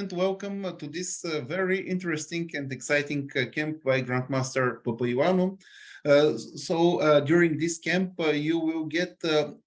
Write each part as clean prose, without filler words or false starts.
and welcome to this very interesting and exciting camp by Grandmaster Papaioannou. During this camp, you will get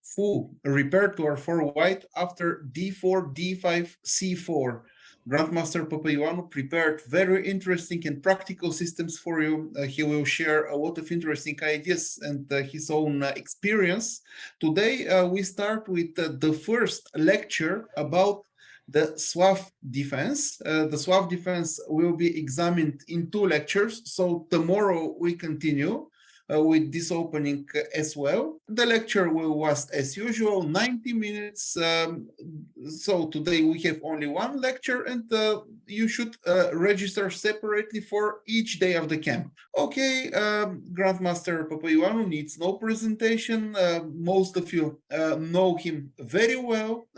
full repertoire for white after d4, d5, c4. Grandmaster Papaioannou prepared very interesting and practical systems for you. He will share a lot of interesting ideas and his own experience. Today, we start with the first lecture about the Slav defense. The Slav defense will be examined in 2 lectures. So tomorrow we continue with this opening as well. The lecture will last as usual 90 minutes. So today we have only 1 lecture, and you should register separately for each day of the camp. Okay, Grandmaster Papaioannou needs no presentation. Most of you know him very well.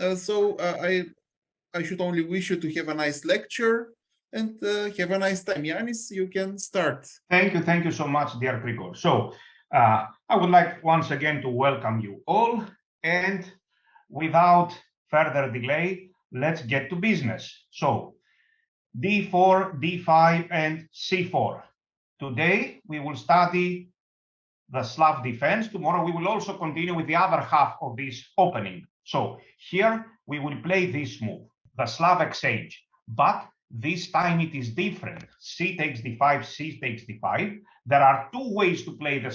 I should only wish you to have a nice lecture and have a nice time. Ioannis, you can start. Thank you so much, dear Grigor. So I would like once again to welcome you all, and without further delay, let's get to business. So d4, d5, and c4. Today we will study the Slav defense. Tomorrow we will also continue with the other half of this opening. So here we will play this move, the Slav exchange, but this time it is different. C takes d5, C takes d5. There are 2 ways to play the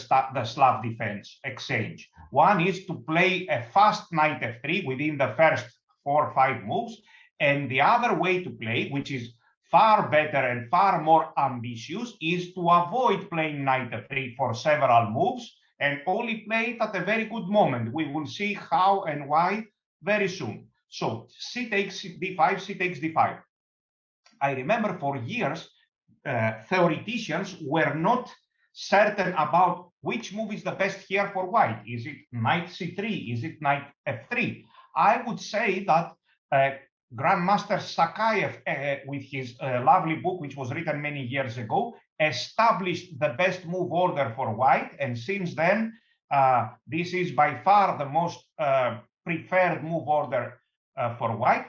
Slav defense exchange. One is to play a fast knight f3 within the first 4 or 5 moves, and the other way to play, which is far better and far more ambitious, is to avoid playing knight f3 for several moves and only play it at a very good moment. We will see how and why very soon. So C takes d5, C takes d5. I remember for years, theoreticians were not certain about which move is the best here for white. Is it knight c3? Is it knight f3? I would say that Grandmaster Sakayev, with his lovely book, which was written many years ago, established the best move order for white. And since then, this is by far the most preferred move order for white.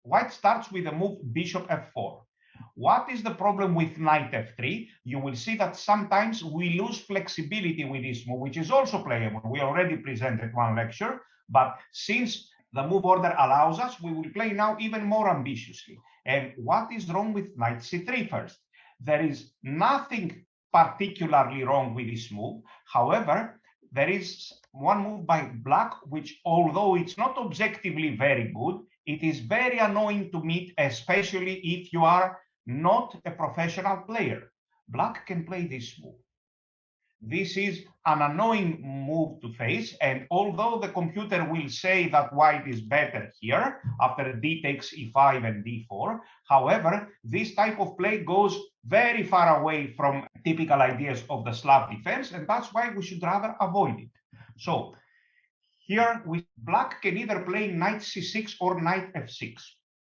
White starts with the move bishop f4. What is the problem with knight f3? You will see that sometimes we lose flexibility with this move, which is also playable. We already presented 1 lecture, but since the move order allows us, we will play now even more ambitiously. And what is wrong with knight c3 first? There is nothing particularly wrong with this move. However, there is 1 move by black, which, although it's not objectively very good, it is very annoying to meet, especially if you are not a professional player. Black can play this move. This is an annoying move to face, and although the computer will say that white is better here after d takes e5 and d4, however, this type of play goes very far away from typical ideas of the Slav defense, and that's why we should rather avoid it. So here, black can either play knight c6 or knight f6.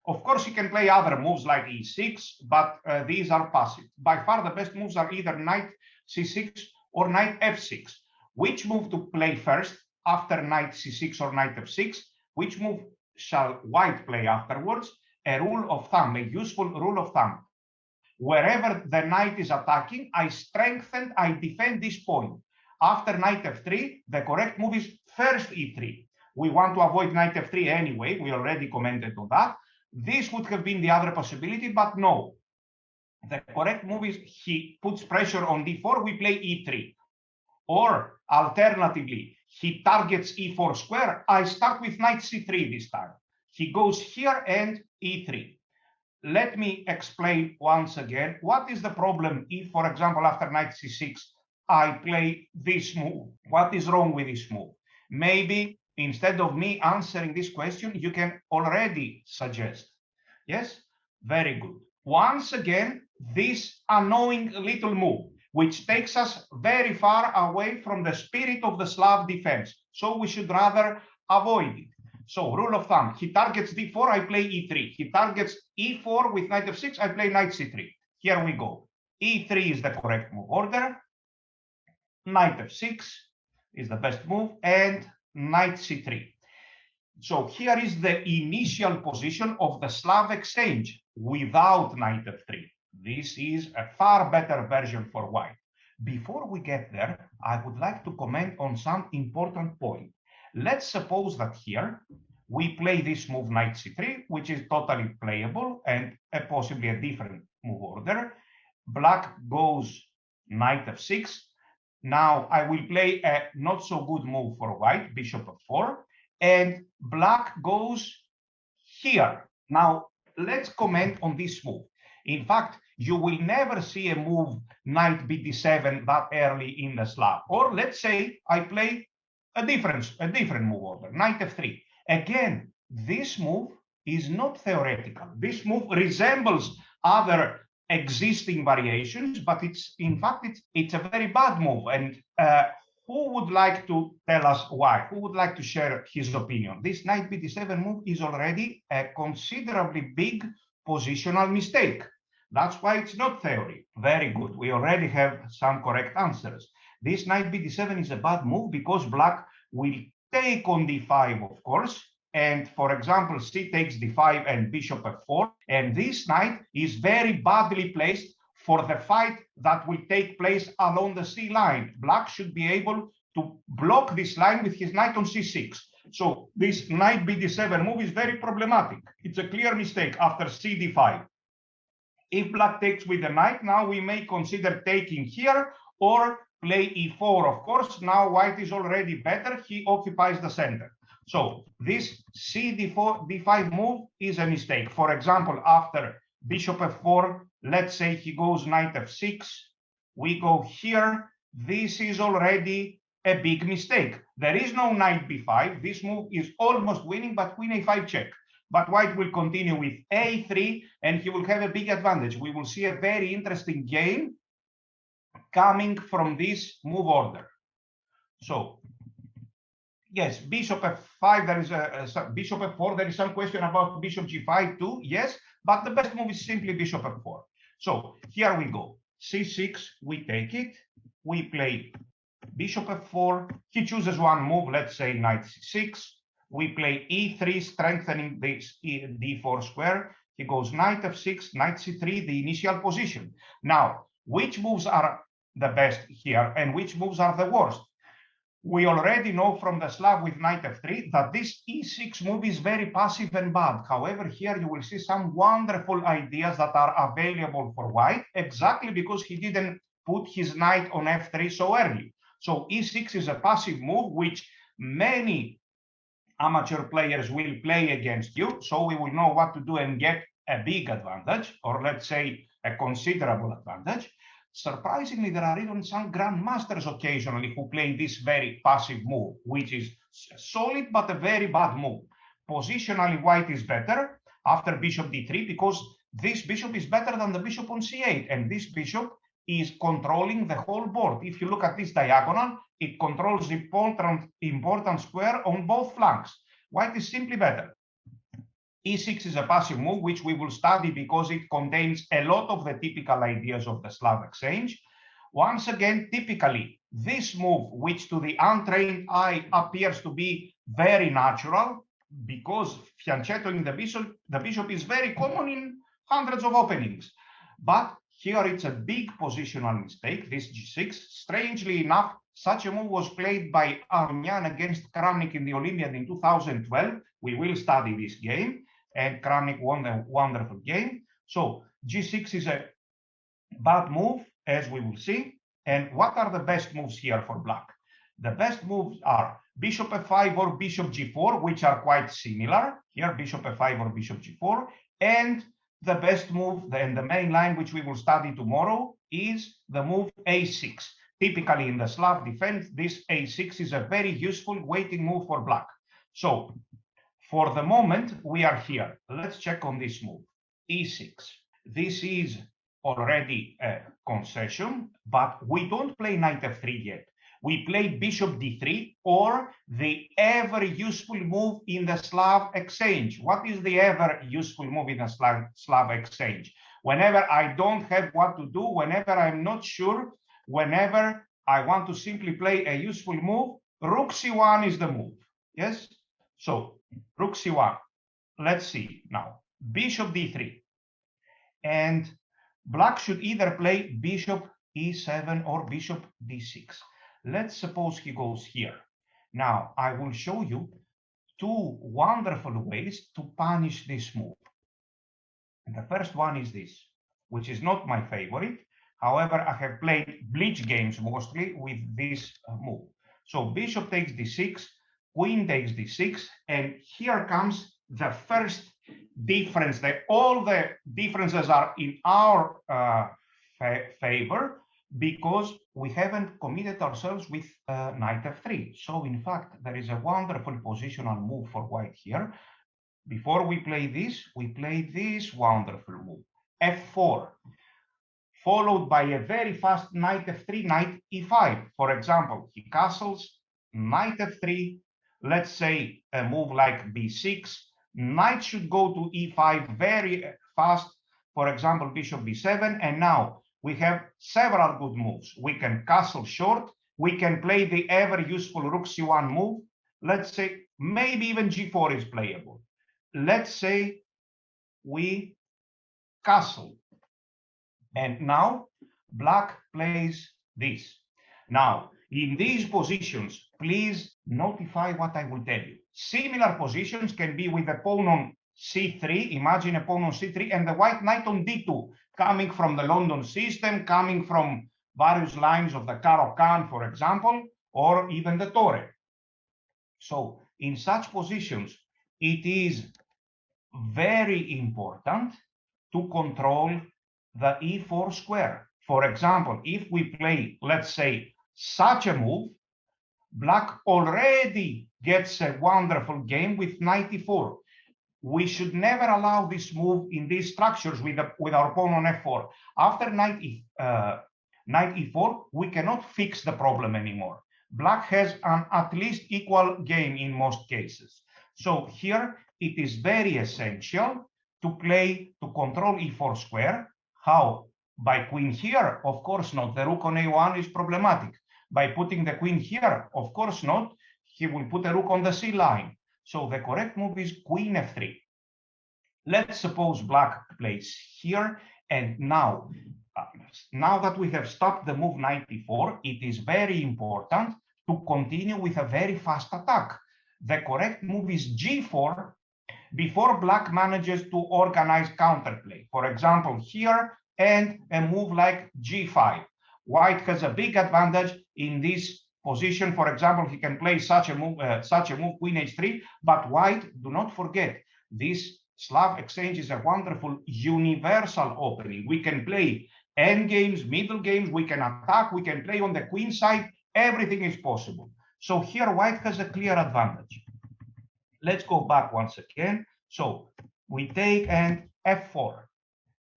Of course, he can play other moves like e6, but these are passive. By far, the best moves are either knight c6 or knight f6. Which move to play first after knight c6 or knight f6? Which move shall white play afterwards? A rule of thumb, a useful rule of thumb. Wherever the knight is attacking, I defend this point. After knight f3, the correct move is first e3. We want to avoid knight f3 anyway. We already commented on that. This would have been the other possibility, but no. The correct move is he puts pressure on d4, we play e3. Or alternatively, he targets e4 square. I start with knight c3 this time. He goes here and e3. Let me explain once again what is the problem if, for example, after knight c6, I play this move. What is wrong with this move? Maybe instead of me answering this question, you can already suggest. Yes? Very good. Once again, this annoying little move, which takes us very far away from the spirit of the Slav defense. So we should rather avoid it. So rule of thumb, he targets d4, I play e3. He targets e4 with knight f6, I play knight c3. Here we go. e3 is the correct move order. Knight f6 is the best move, and knight c3. So here is the initial position of the Slav exchange. without knight f3. This is a far better version for white. Before we get there, I would like to comment on some important point. Let's suppose that here we play this move knight c3, which is totally playable and possibly a different move order. Black goes knight f6. Now I will play a not so good move for white, bishop f4, and black goes here. Now let's comment on this move. In fact, you will never see a move knight bd7 that early in the Slav. Or let's say I play a different move order, knight f3. Again, this move is not theoretical. This move resembles other existing variations, but in fact it's a very bad move. And who would like to tell us why? Who would like to share his opinion? This knight bd7 move is already a considerably big positional mistake. That's why it's not theory. Very good. We already have some correct answers. This knight bd7 is a bad move because black will take on d5, of course. And for example, c takes d5 and bishop f4. And this knight is very badly placed for the fight that will take place along the c line. Black should be able to block this line with his knight on c6. So this knight bd7 move is very problematic. It's a clear mistake after c d5. If black takes with the knight, now we may consider taking here or play e4. Of course, now white is already better. He occupies the center. So this c d5 move is a mistake. For example, after bishop f4, let's say he goes knight f6. We go here. This is already a big mistake. There is no knight b5. This move is almost winning, but queen a5 check. But white will continue with a3, and he will have a big advantage. We will see a very interesting game coming from this move order. So, yes, bishop f5, there is a bishop f4. There is some question about bishop g5 too, yes, but the best move is simply bishop f4. So, here we go. c6, we take it. We play bishop f4. He chooses one move, let's say knight c6. We play e3, strengthening this d4 square. He goes knight f6, knight c3, the initial position. Now, which moves are the best here and which moves are the worst? We already know from the Slav with knight f3 that this e6 move is very passive and bad. However, here you will see some wonderful ideas that are available for white, exactly because he didn't put his knight on f3 so early. So e6 is a passive move, which many amateur players will play against you, so we will know what to do and get a big advantage, or let's say a considerable advantage. Surprisingly, there are even some grandmasters occasionally who play this very passive move, which is solid but a very bad move. Positionally, white is better after bishop d3 because this bishop is better than the bishop on c8, and this bishop is controlling the whole board. If you look at this diagonal, it controls important square on both flanks. White is simply better. e6 is a passive move, which we will study because it contains a lot of the typical ideas of the Slav exchange. Once again, typically, this move, which to the untrained eye appears to be very natural, because fianchettoing the bishop is very common in hundreds of openings. But here it's a big positional mistake, this g6. Strangely enough, such a move was played by Ioannis against Kramnik in the Olympiad in 2012. We will study this game, and Kramnik won a wonderful game. So g6 is a bad move, as we will see. And what are the best moves here for black? The best moves are bishop f5 or bishop g4, which are quite similar. Here, bishop f5 or bishop g4. And the best move, and the main line which we will study tomorrow, is the move a6. Typically in the Slav defense, this a6 is a very useful waiting move for black. So for the moment, we are here. Let's check on this move, e6. This is already a concession, but we don't play knight f3 yet. We play bishop d3, or the ever useful move in the Slav exchange. What is the ever useful move in the Slav exchange? Whenever I don't have what to do, whenever I'm not sure, whenever I want to simply play a useful move, rook c1 is the move. Yes? So rook c1. Let's see now. Bishop d3. and black should either play bishop e7 or bishop d6. Let's suppose he goes here. Now, I will show you two wonderful ways to punish this move. And the first one is this, which is not my favorite. However, I have played bleach games mostly with this move. So bishop takes d6, queen takes d6, and here comes the first difference. That all the differences are in our favor because we haven't committed ourselves with knight f3. So in fact, there is a wonderful positional move for white here. Before we play this wonderful move, f4, followed by a very fast knight f3, knight e5. For example, he castles, knight f3, let's say a move like b6, knight should go to e5 very fast, for example, bishop b7, and now we have several good moves. We can castle short, we can play the ever useful rook c1 move, let's say maybe even g4 is playable. Let's say we castle. And now black plays this. Now, in these positions, please notify what I will tell you. Similar positions can be with a pawn on c3. Imagine a pawn on c3 and the white knight on d2, coming from the London system, coming from various lines of the Caro-Kann, for example, or even the Torre. So in such positions, it is very important to control the e4 square. For example, if we play, let's say, such a move, black already gets a wonderful game with knight e4. We should never allow this move in these structures with our pawn on f4. After knight e4, we cannot fix the problem anymore. Black has an at least equal game in most cases. So here it is very essential to control e4 square. How? By queen here? Of course not. The rook on a1 is problematic. By putting the queen here? Of course not. He will put a rook on the c line. So the correct move is queen f3. Let's suppose black plays here, and now that we have stopped the move knight e4, it is very important to continue with a very fast attack. The correct move is g4 before black manages to organize counterplay. For example, here and a move like g5. White has a big advantage in this position. For example, he can play such a move, queen h3, but white, do not forget, this Slav exchange is a wonderful universal opening. We can play end games, middle games, we can attack, we can play on the queen side, everything is possible. So here white has a clear advantage. Let's go back once again. So we take and f4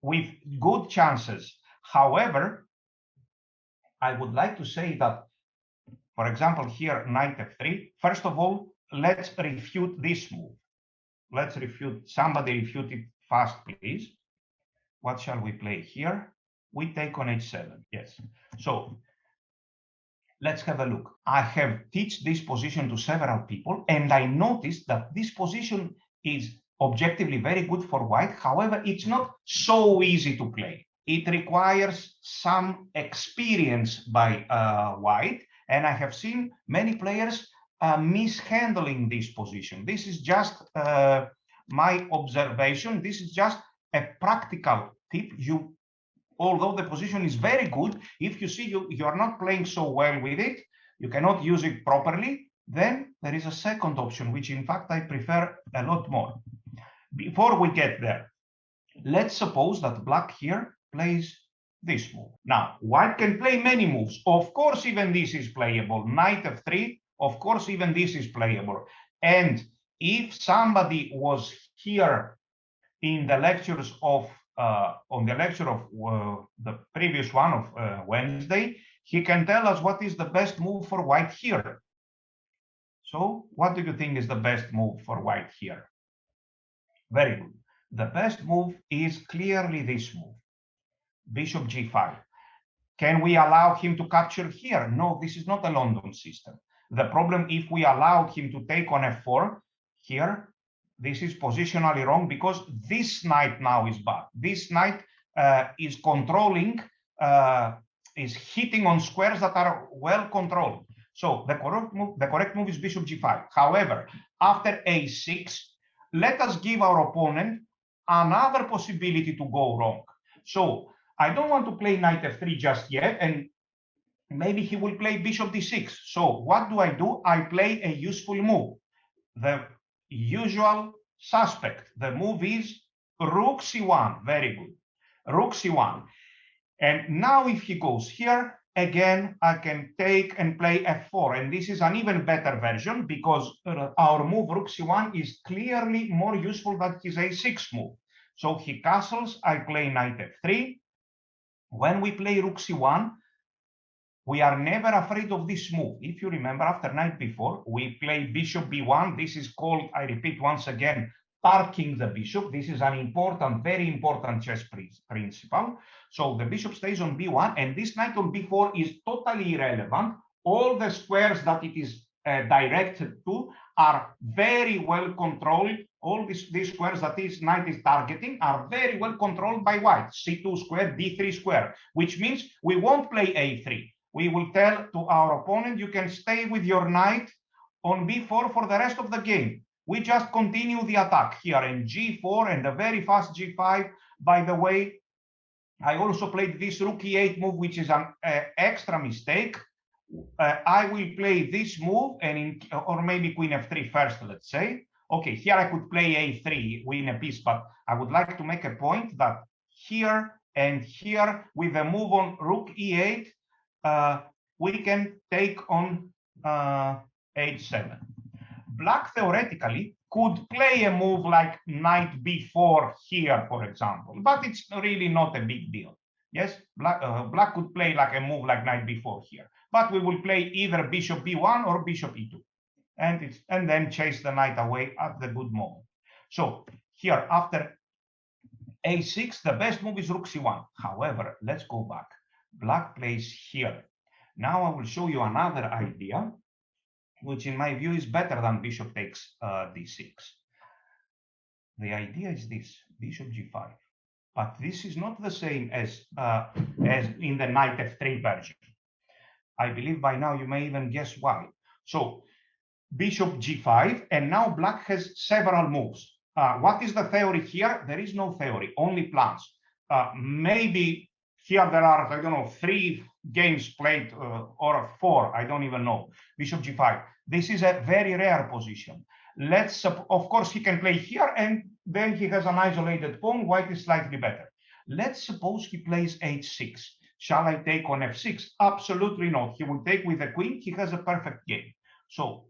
with good chances. However, I would like to say that, for example, here, knight f3, first of all, let's refute this move. Let's refute, somebody refute it fast, please. What shall we play here? We take on h7, yes. So let's have a look. I have taught this position to several people, and I noticed that this position is objectively very good for white. However, it's not so easy to play. It requires some experience by white, and I have seen many players mishandling this position. This is just my observation. This is just a practical tip. Although the position is very good, if you see you are not playing so well with it, you cannot use it properly, then there is a second option, which in fact I prefer a lot more. Before we get there, let's suppose that black here plays this move. Now, white can play many moves. Of course, even this is playable. Knight f3, of course, even this is playable. And if somebody was here in the lectures of on the lecture of the previous one of Wednesday, he can tell us what is the best move for white here. So what do you think is the best move for white here? Very good. The best move is clearly this move, bishop g5. Can we allow him to capture here? No, this is not a London system. The problem, if we allowed him to take on f4 here, this is positionally wrong because this knight now is bad. This knight is controlling, is hitting on squares that are well controlled. So the correct move is bishop g5. However, after a6, let us give our opponent another possibility to go wrong. So I don't want to play knight f3 just yet, and maybe he will play bishop d6. So what do? I play a useful move. The usual suspect. The move is rook c1. Very good. Rook c1. And now if he goes here, again, I can take and play f4. And this is an even better version because our move rook c1 is clearly more useful than his a6 move. So he castles, I play knight f3. When we play rook c1, we are never afraid of this move. If you remember, after knight b4, we play bishop b1. This is called, I repeat once again, parking the bishop. This is an important, very important chess principle. So the bishop stays on b1, and this knight on b4 is totally irrelevant. All the squares that it is directed to are very well controlled. All these squares that this knight is targeting are very well controlled by white. c2 square, d3 square, which means we won't play a3. We will tell to our opponent, you can stay with your knight on b4 for the rest of the game. We just continue the attack here in g4 and a very fast g5. By the way, I also played this rook e8 move, which is an extra mistake. I will play this move, and or maybe queen f3 first, let's say. Okay, here I could play a3, win a piece, but I would like to make a point that here and here, with a move on rook e8, we can take on h7. Black theoretically could play a move like knight b4 here, for example, but it's really not a big deal. Yes, black could play like a move like knight b4 here, but we will play either bishop b1 or bishop e2, and then chase the knight away at the good moment. So here, after a6, the best move is rook c1. However, let's go back. Black plays here. Now I will show you another idea, which in my view is better than bishop takes d6. The idea is this, bishop g5. But this is not the same as in the knight f3 version. I believe by now you may even guess why. So bishop g5, and now black has several moves. What is the theory here? There is no theory, only plans. Maybe here there are, I don't know, 3 games played or 4, I don't even know. Bishop g5. This is a very rare position. Of course, he can play here, and then he has an isolated pawn. White is slightly better. Let's suppose he plays h6. Shall I take on f6? Absolutely not. He will take with the queen. He has a perfect game. So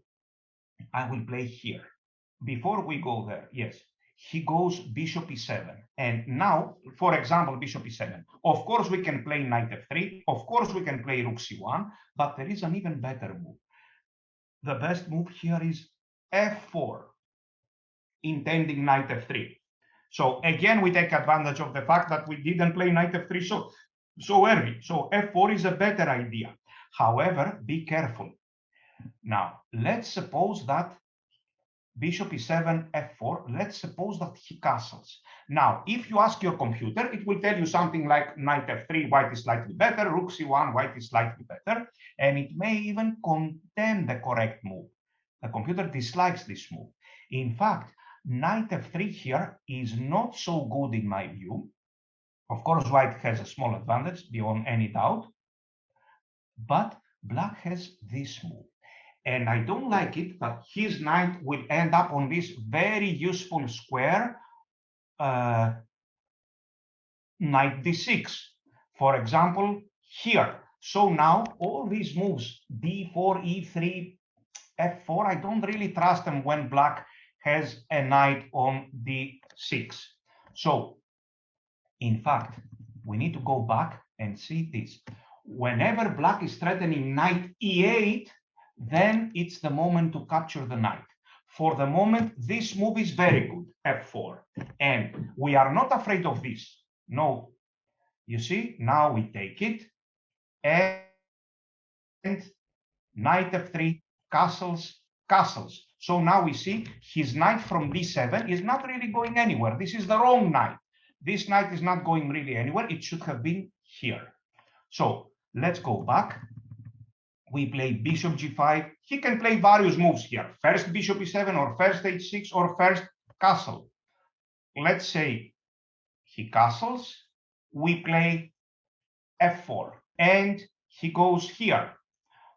I will play here. Before we go there, yes, he goes bishop e7. And now, for example, bishop e7. Of course, we can play knight f3. Of course, we can play rook c1. But there is an even better move. The best move here is f4, intending knight f3. So again, we take advantage of the fact that we didn't play knight f3 so early. So f4 is a better idea. However, be careful. Now, let's suppose that bishop e7, f4, let's suppose that he castles. Now, if you ask your computer, it will tell you something like knight f3, white is slightly better, rook c1, white is slightly better, and it may even contain the correct move. The computer dislikes this move. In fact, knight f3 here is not so good in my view. Of course, white has a small advantage beyond any doubt, but black has this move. And I don't like it, but his knight will end up on this very useful square, knight d6, for example, here. So now all these moves, d4, e3, f4, I don't really trust them when black has a knight on d6. So, in fact, we need to go back and see this. Whenever black is threatening knight e8, then it's the moment to capture the knight. For the moment, this move is very good, f4. And we are not afraid of this. No. You see, now we take it. And knight f3, castles, castles. So now we see his knight from d7 is not really going anywhere. This is the wrong knight. This knight is not going really anywhere. It should have been here. So let's go back. We play bishop g5. He can play various moves here. First bishop e7 or first h6 or first castle. Let's say he castles. We play f4 and he goes here.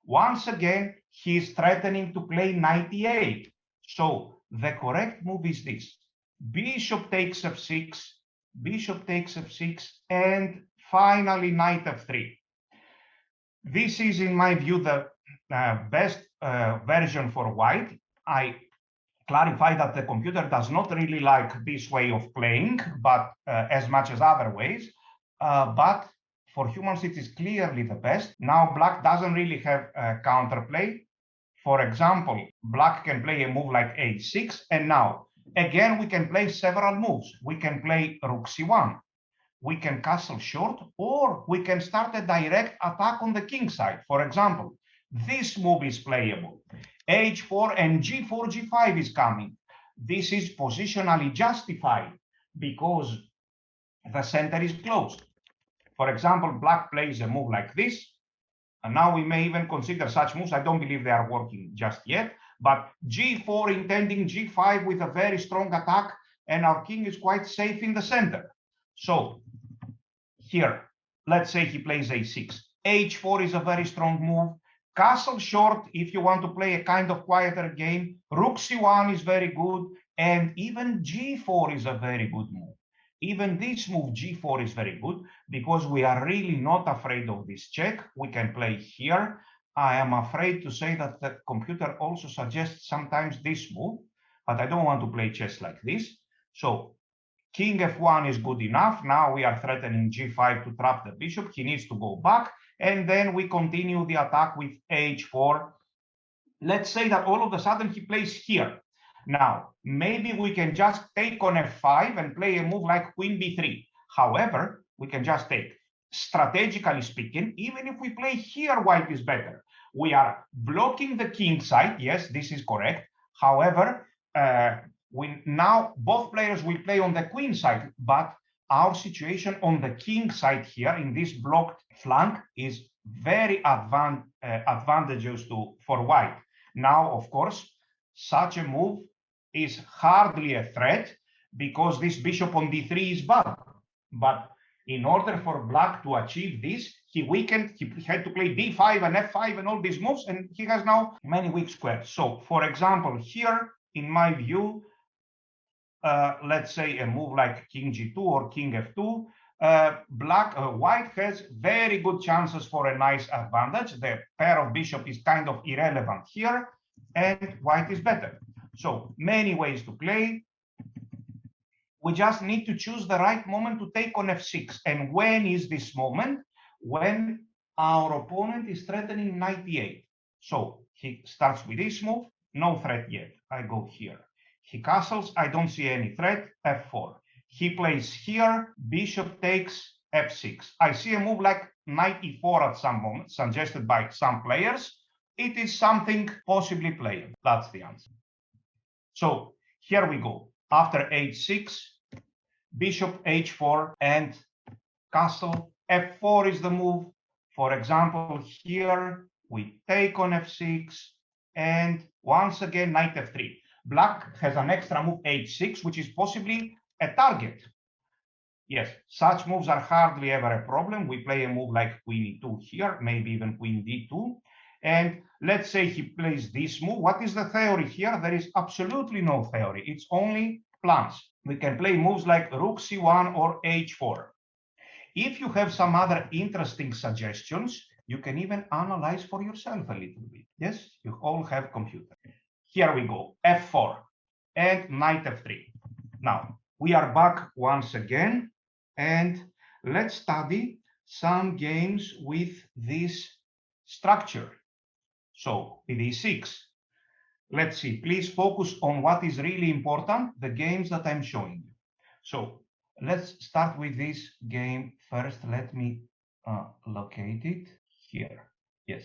Once again, he is threatening to play knight e8. So the correct move is this. Bishop takes f6, bishop takes f6, and finally knight f3. This is, in my view, the best version for white. I clarify that the computer does not really like this way of playing, but as much as other ways. But for humans, it is clearly the best. Now, black doesn't really have counterplay. For example, black can play a move like h6, and now, again, we can play several moves. We can play rook c1. We can castle short, or we can start a direct attack on the king side. For example, this move is playable. h4 and g4, g5 is coming. This is positionally justified because the center is closed. For example, black plays a move like this, and now we may even consider such moves. I don't believe they are working just yet, but g4 intending g5 with a very strong attack, and our king is quite safe in the center. So here, let's say he plays a6. h4 is a very strong move. Castle short, if you want to play a kind of quieter game. Rook c1 is very good, and even g4 is a very good move. Even this move, g4, is very good because we are really not afraid of this check. We can play here. I am afraid to say that the computer also suggests sometimes this move, but I don't want to play chess like this. So king f1 is good enough. Now we are threatening g5 to trap the bishop. He needs to go back, and then we continue the attack with h4. Let's say that all of a sudden he plays here. Now, maybe we can just take on f5 and play a move like queen b3. However, we can just take. Strategically speaking, even if we play here, white is better. We are blocking the king side. Yes, this is correct. However, now both players will play on the queen side, but our situation on the king side here in this blocked flank is very advantageous for white. Now, of course, such a move is hardly a threat because this bishop on d3 is bad. But in order for black to achieve this, he had to play d5 and f5 and all these moves, and he has now many weak squares. So, for example, here, in my view, let's say a move like king g2 or king f2, white has very good chances for a nice advantage. The pair of bishop is kind of irrelevant here, and white is better. So many ways to play. We just need to choose the right moment to take on f6. And when is this moment? When our opponent is threatening knight e8. So he starts with this move, no threat yet. I go here. He castles, I don't see any threat, f4. He plays here, bishop takes f6. I see a move like knight e4 at some moment, suggested by some players. It is something possibly playable. That's the answer. So here we go. After h6, bishop h4 and castle. f4 is the move. For example, here we take on f6, and once again, knight f3. Black has an extra move h6, which is possibly a target. Yes, such moves are hardly ever a problem. We play a move like queen e2 here, maybe even queen d2. And let's say he plays this move. What is the theory here? There is absolutely no theory. It's only plans. We can play moves like rook c1 or h4. If you have some other interesting suggestions, you can even analyze for yourself a little bit. Yes, you all have computer. Here we go, f4 and knight f3. Now, we are back once again, and let's study some games with this structure. So, with e6, let's see, please focus on what is really important, the games that I'm showing you. So, let's start with this game first. Let me locate it here. Yes,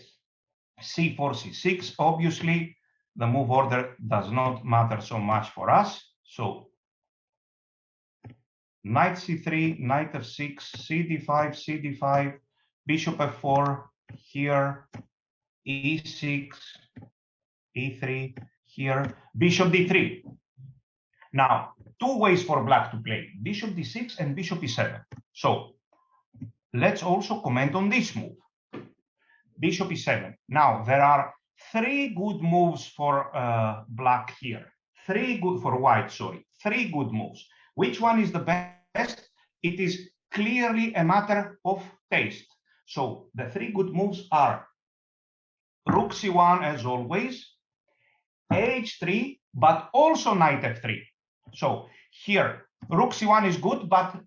c4, c6. Obviously, the move order does not matter so much for us. So knight c3, knight f6, cd5, cd5, bishop f4, here, e6, e3, here, bishop d3. Now, two ways for black to play, bishop d6 and bishop e7. So let's also comment on this move, bishop e7. Now, there are three good moves for black here. For white, sorry. Three good moves. Which one is the best? It is clearly a matter of taste. So the three good moves are rook c1 as always, h3, but also knight f3. So here, rook c1 is good, but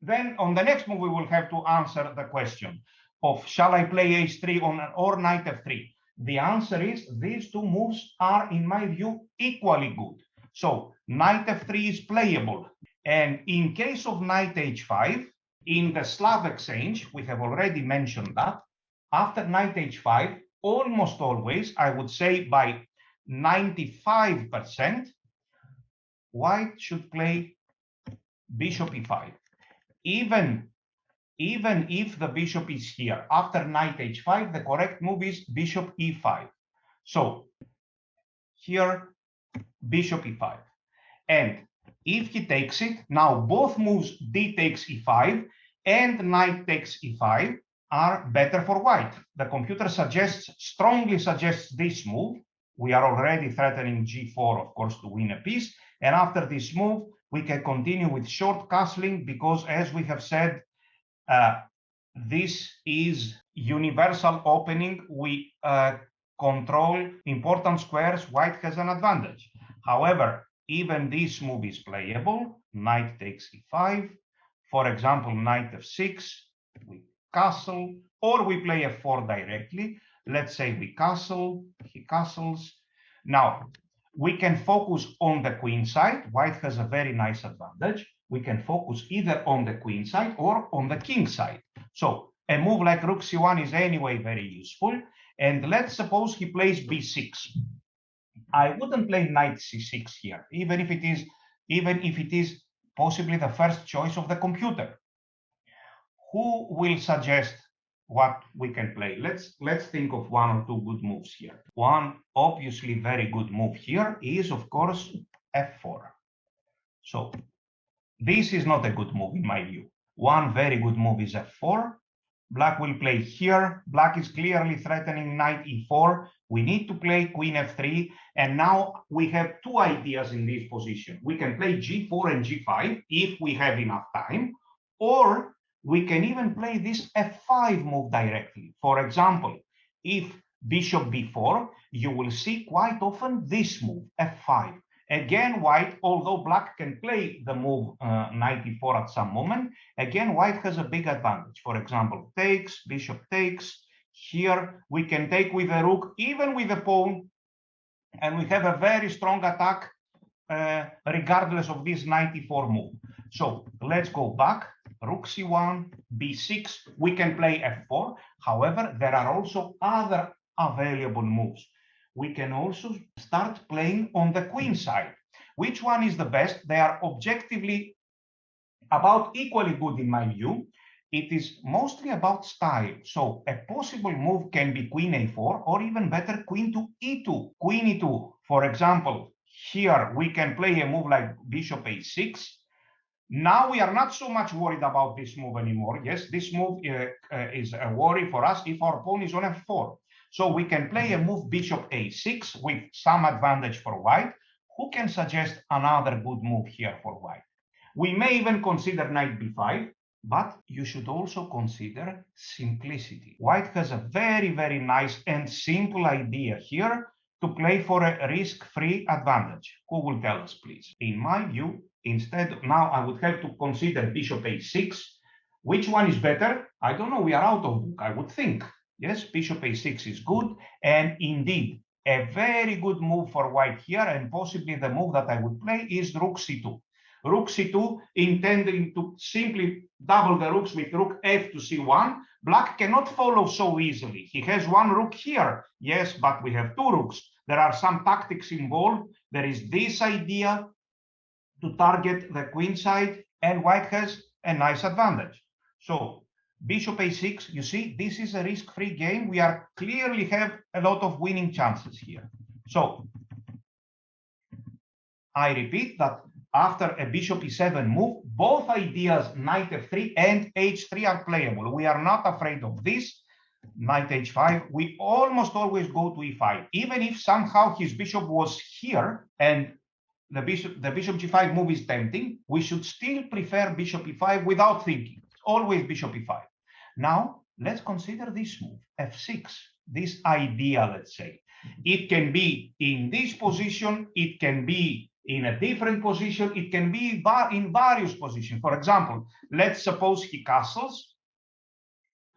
then on the next move, we will have to answer the question of shall I play h3 or knight f3? The answer is these two moves are, in my view, equally good. So knight f3 is playable. And in case of knight h5, in the Slav exchange, we have already mentioned that, after knight h5, almost always, I would say by 95%, white should play bishop e5. Even if the bishop is here, after knight h5, the correct move is bishop e5. So here, bishop e5. And if he takes it, now both moves, d takes e5 and knight takes e5, are better for white. The computer strongly suggests this move. We are already threatening g4, of course, to win a piece. And after this move, we can continue with short castling because, as we have said, this is universal opening. We control important squares. White has an advantage. However, even this move is playable. Knight takes e5. For example, knight f6, we castle, or we play f4 directly. Let's say we castle, he castles. Now, we can focus on the queen side. White has a very nice advantage. We can focus either on the queen side or on the king side. So a move like rook c1 is anyway very useful. And let's suppose he plays b6. I wouldn't play knight c6 here, even if it is possibly the first choice of the computer. Who will suggest what we can play? Let's think of one or two good moves here. One obviously very good move here is, of course, f4. So this is not a good move in my view. One very good move is f4. Black will play here. Black is clearly threatening knight e4. We need to play queen f3. And now we have two ideas in this position. We can play g4 and g5 if we have enough time, or we can even play this f5 move directly. For example, if bishop b4, you will see quite often this move, f5. Again, white, although black can play the move knight e4 at some moment, again, white has a big advantage. For example, takes, bishop takes. Here, we can take with a rook, even with a pawn, and we have a very strong attack regardless of this knight e4 move. So let's go back. Rook c1, b6. We can play f4. However, there are also other available moves. We can also start playing on the queen side. Which one is the best? They are objectively about equally good in my view. It is mostly about style. So a possible move can be queen a4, or even better, queen to e2. Queen e2, for example, here we can play a move like bishop a6. Now we are not so much worried about this move anymore. Yes, this move is a worry for us if our pawn is on f4. So we can play a move bishop a6 with some advantage for white. Who can suggest another good move here for white? We may even consider knight b5, but you should also consider simplicity. White has a very, very nice and simple idea here to play for a risk-free advantage. Who will tell us, please? In my view, instead, now I would have to consider bishop a6. Which one is better? I don't know. We are out of book, I would think. Yes, bishop a6 is good. And indeed, a very good move for white here, and possibly the move that I would play is rook c2. Rook c2, intending to simply double the rooks with rook f to c1. Black cannot follow so easily. He has one rook here. Yes, but we have two rooks. There are some tactics involved. There is this idea to target the queen side. and white has a nice advantage. So bishop a6, you see, this is a risk-free game. We are clearly have a lot of winning chances here. So I repeat that after a bishop e7 move, both ideas knight f3 and h3 are playable. We are not afraid of this. Knight h5, we almost always go to e5. Even if somehow his bishop was here and the bishop g5 move is tempting, we should still prefer bishop e5 without thinking. Always bishop e5. Now, let's consider this move, f6, this idea, let's say. It can be in this position, it can be in a different position, it can be in various positions. For example, let's suppose he castles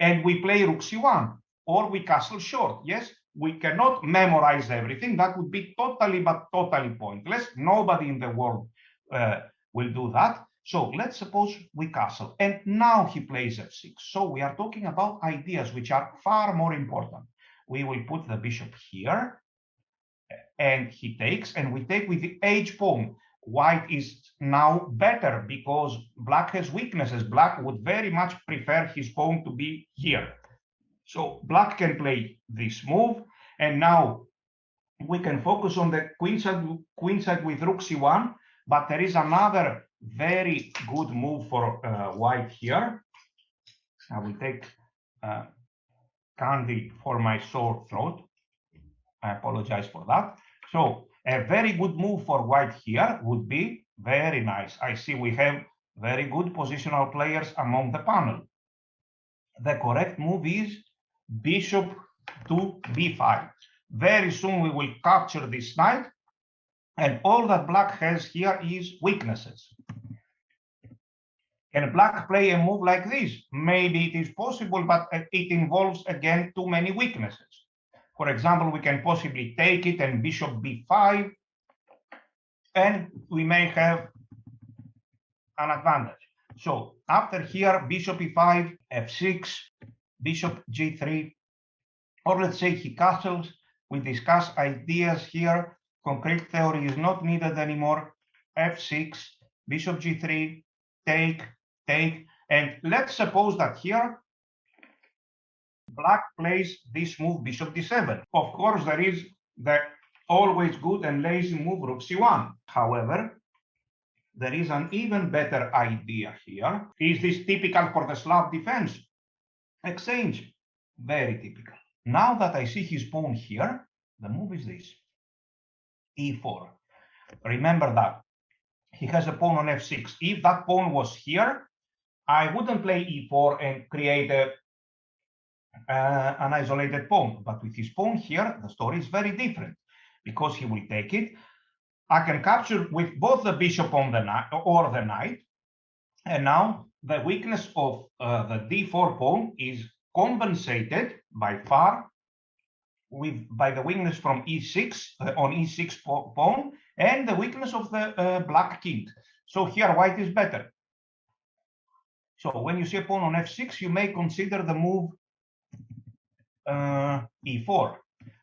and we play rook c1, or we castle short. Yes, we cannot memorize everything. That would be totally pointless. Nobody in the world will do that. So let's suppose we castle, and now he plays f6. So we are talking about ideas which are far more important. We will put the bishop here, and he takes, and we take with the h pawn. White is now better because black has weaknesses. Black would very much prefer his pawn to be here. So black can play this move, and now we can focus on the queen side with rook c1, but there is another very good move for white here. I will take candy for my sore throat. I apologize for that. So a very good move for white here would be very nice. I see we have very good positional players among the panel. The correct move is bishop to b5. Very soon we will capture this knight, and all that black has here is weaknesses. Can black play a move like this? Maybe it is possible, but it involves again too many weaknesses. For example, we can possibly take it and bishop b5, and we may have an advantage. So after here, bishop e5, f6, bishop g3, or let's say he castles. We discuss ideas here. Concrete theory is not needed anymore. f6, bishop g3, take, and let's suppose that here black plays this move, bishop d7. Of course, there is the always good and lazy move, rook c1. However, there is an even better idea here. Is this typical for the Slav defense? Exchange, very typical. Now that I see his pawn here, the move is this, e4. Remember that he has a pawn on f6. If that pawn was here, I wouldn't play e4 and create an isolated pawn. But with his pawn here, the story is very different because he will take it. I can capture with both the bishop on the knight or the knight. And now the weakness of the d4 pawn is compensated by far by the weakness from e6 on e6 pawn and the weakness of the black king. So here white is better. So when you see a pawn on f6, you may consider the move e4.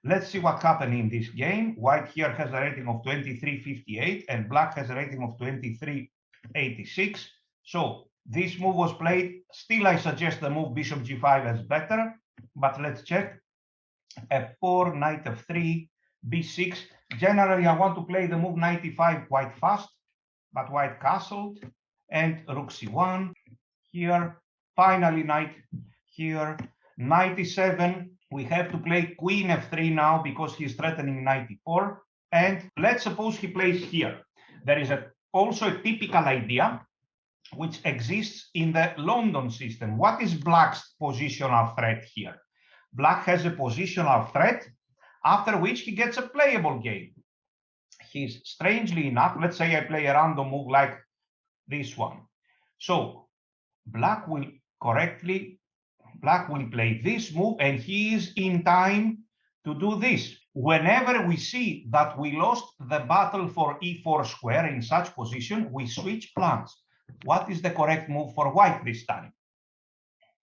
Let's see what happened in this game. White here has a rating of 23.58 and black has a rating of 23.86. So this move was played. Still, I suggest the move bishop g5 as better, but let's check. f4, knight f3, b6. Generally, I want to play the move knight e5 quite fast, but white castled, and rook c1 here. Finally, knight here, knight e7. We have to play queen f3 now because he's threatening knight e4. And let's suppose he plays here. There is also a typical idea which exists in the London system. What is black's positional threat here? Black has a positional threat after which he gets a playable game. He's strangely enough, let's say I play a random move like this one. So black will play this move and he is in time to do this. Whenever we see that we lost the battle for e4 square in such position, we switch plans. What is the correct move for white this time?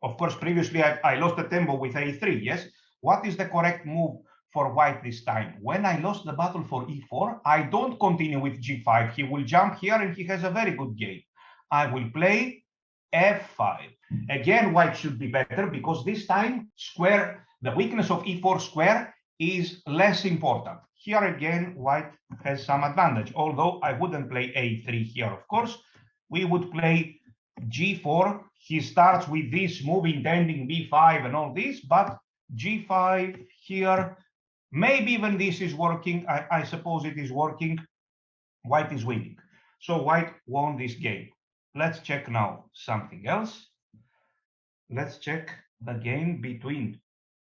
Of course, previously I lost the tempo with a3, yes? What is the correct move for white this time? When I lost the battle for e4, I don't continue with g5. He will jump here and he has a very good game. I will play f5. Again, white should be better because this time the weakness of e4 square is less important. Here again, white has some advantage, although I wouldn't play a3 here, of course. We would play g4. He starts with this move intending b5 and all this, but g5 here, maybe even this is working. I suppose it is working. White is winning. So white won this game. Let's check now something else. Let's check the game between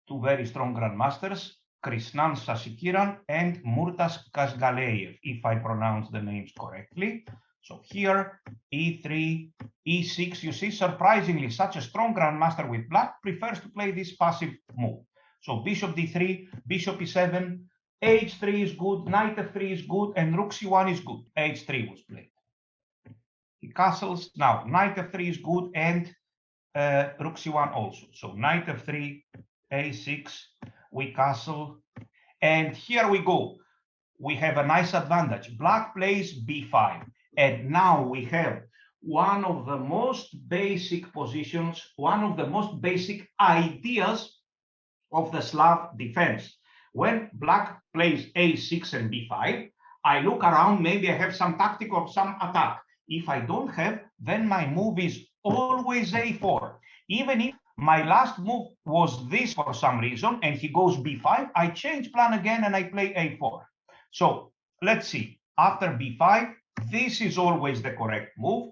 two very strong grandmasters, Krishnan Sasikiran and Murtas Kasgaleyev, if I pronounce the names correctly. So here, e3, e6, you see, surprisingly, such a strong grandmaster with black prefers to play this passive move. So bishop d3, bishop e7, h3 is good, knight f3 is good, and rook c1 is good. h3 was played. He castles. Now, knight f3 is good, and rook c1 also. So knight f3, a6, we castle. And here we go. We have a nice advantage. Black plays b5. And now we have one of the most basic positions, one of the most basic ideas of the Slav defense. When black plays a6 and b5, I look around, maybe I have some tactic or some attack. If I don't have, then my move is always a4. Even if my last move was this for some reason and he goes b5, I change plan again and I play a4. So let's see. After b5, this is always the correct move.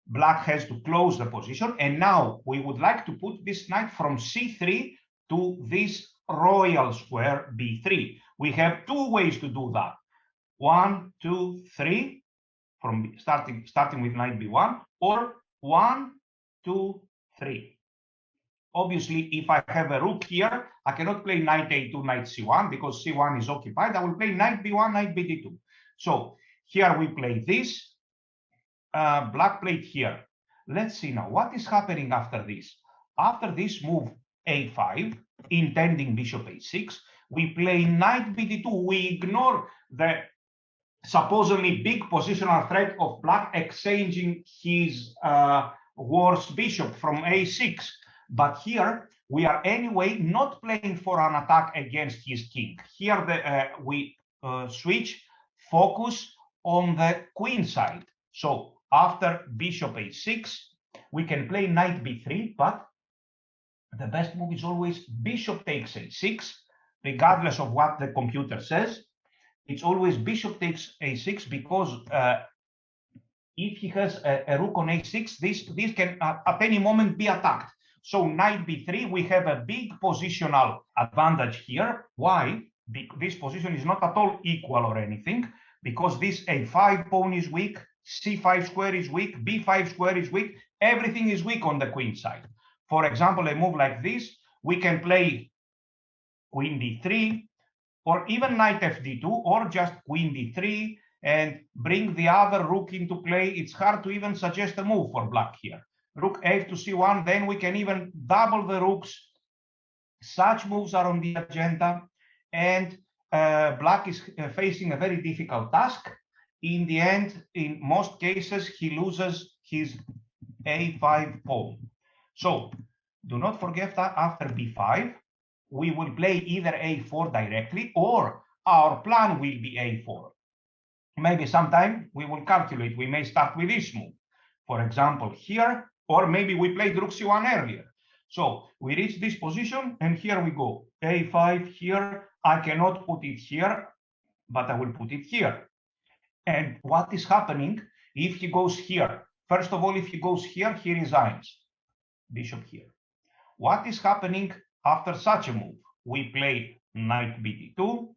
Black has to close the position. And now we would like to put this knight from c3 to this royal square b3. We have two ways to do that. 1, 2, 3, from starting with knight b1, or 1, 2, 3. Obviously, if I have a rook here, I cannot play knight a2, knight c1, because c1 is occupied. I will play knight b1, knight bd2. So here we play this. Black played here. Let's see now what is happening after this. After this move a5, intending bishop a6, we play knight bd2. We ignore the supposedly big positional threat of black exchanging his worst bishop from a6. But here we are anyway not playing for an attack against his king. Here we switch focus on the queen side. So after bishop a6, we can play knight b3, but the best move is always bishop takes a6, regardless of what the computer says. It's always bishop takes a6 because if he has a rook on a6, this can at any moment be attacked. So knight b3, we have a big positional advantage here. Why? This position is not at all equal or anything, because this a5 pawn is weak, c5 square is weak, b5 square is weak, everything is weak on the queen side. For example, a move like this, we can play queen d3, or even knight fd2, or just queen d3, and bring the other rook into play. It's hard to even suggest a move for black here. Rook f to c1, then we can even double the rooks. Such moves are on the agenda, and black is facing a very difficult task. In the end, in most cases, he loses his a5 pawn. So do not forget that after b5, we will play either a4 directly, or our plan will be a4. Maybe sometime we will calculate. We may start with this move, for example, here, or maybe we played rook c1 earlier. So we reach this position, and here we go. a5 here. I cannot put it here, but I will put it here. And what is happening if he goes here? First of all, if he goes here, he resigns. Bishop here. What is happening after such a move? We play knight bd2,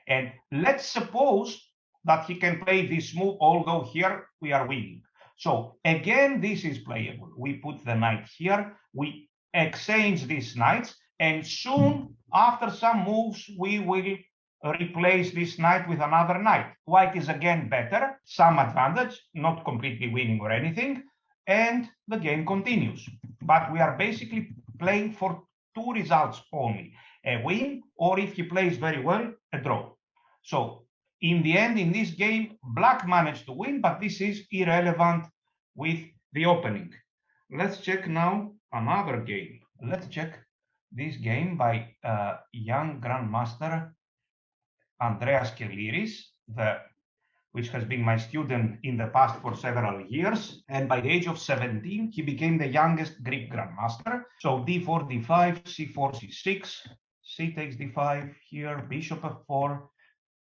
and let's suppose that he can play this move, although here we are winning. So again, this is playable. We put the knight here, we exchange these knights, and soon after some moves, we will replace this knight with another knight. White is again better, some advantage, not completely winning or anything, and the game continues. But we are basically playing for two results only, a win, or if he plays very well, a draw. So in the end, in this game, black managed to win, but this is irrelevant with the opening. Let's check now another game. Let's check this game by young grandmaster Andreas Keliris, which has been my student in the past for several years. And by the age of 17, he became the youngest Greek grandmaster. So d4, d5, c4, c6, c takes d5 here, bishop f4,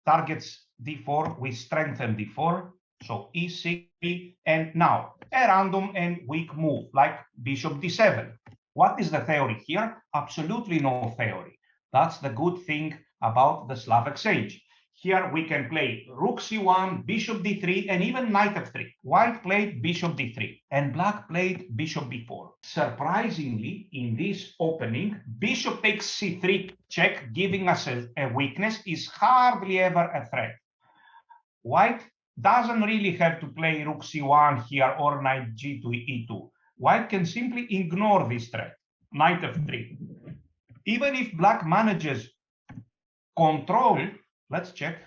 targets d4, we strengthen d4, so e6, and now a random and weak move like bishop d7. What is the theory here? Absolutely no theory. That's the good thing about the Slav exchange. Here we can play rook c1, bishop d3, and even knight f3. White played bishop d3, and black played bishop b4. Surprisingly, in this opening, bishop takes c3 check, giving us a weakness, is hardly ever a threat. White doesn't really have to play rook c1 here or knight g to e2. White can simply ignore this threat, knight f3. Even if black manages control, let's check,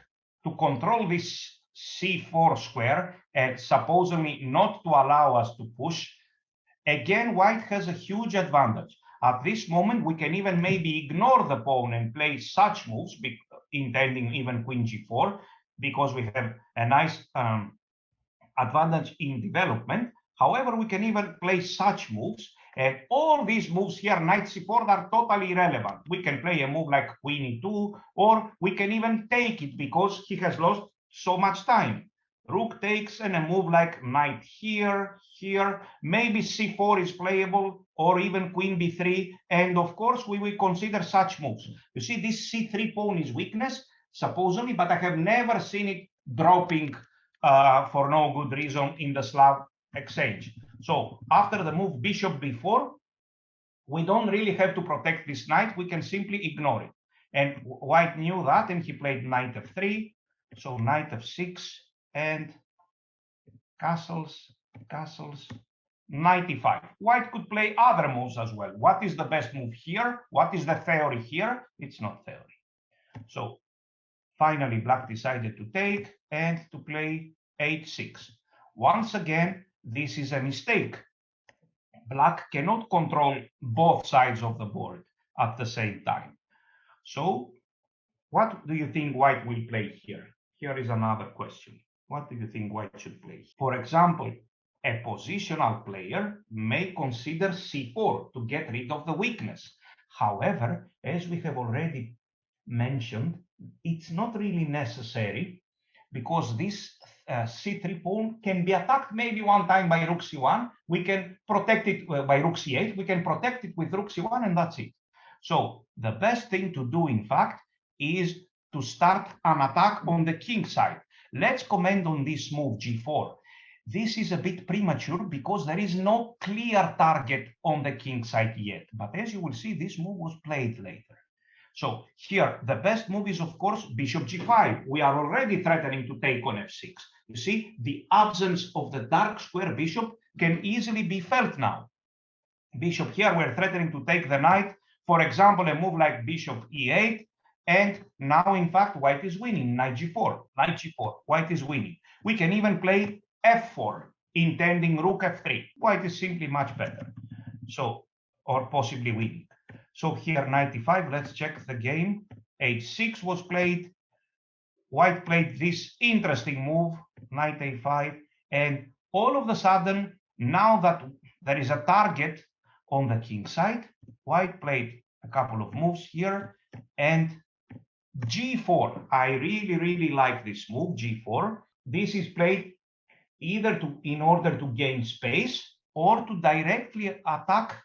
to control this c4 square and supposedly not to allow us to push, again, white has a huge advantage. At this moment, we can even maybe ignore the pawn and play such moves, intending even queen g4, because we have a nice advantage in development. However, we can even play such moves, and all these moves here, knight c4, are totally irrelevant. We can play a move like queen e2, or we can even take it because he has lost so much time. Rook takes, and a move like knight here, here, maybe c4 is playable, or even queen b3, and of course we will consider such moves. You see, this c3 pawn is weakness, supposedly, but I have never seen it dropping for no good reason in the Slav exchange. So after the move bishop b4, we don't really have to protect this knight. We can simply ignore it. And white knew that, and he played knight f3. So knight f6 and castles, castles, knight e5. White could play other moves as well. What is the best move here? What is the theory here? It's not theory. So finally, black decided to take and to play h6. Once again, this is a mistake. Black cannot control both sides of the board at the same time. So what do you think white will play here? Here is another question. What do you think white should play? For example, a positional player may consider c4 to get rid of the weakness. However, as we have already mentioned, it's not really necessary, because this c3 pawn can be attacked maybe one time by rook c1. We can protect it by rook c8. We can protect it with rook c1, and that's it. So the best thing to do, in fact, is to start an attack on the king side. Let's comment on this move g4. This is a bit premature because there is no clear target on the king side yet. But as you will see, this move was played later. So here, the best move is, of course, bishop g5. We are already threatening to take on f6. You see, the absence of the dark square bishop can easily be felt now. Bishop here, we're threatening to take the knight. For example, a move like bishop e8. And now, in fact, white is winning, knight g4, knight g4, white is winning. We can even play f4, intending rook f3. White is simply much better. So, or possibly winning. So here, knight e5, let's check the game. h6 was played. White played this interesting move, knight a5. And all of a sudden, now that there is a target on the king side, white played a couple of moves here. And g4, I really like this move, g4. This is played either in order to gain space or to directly attack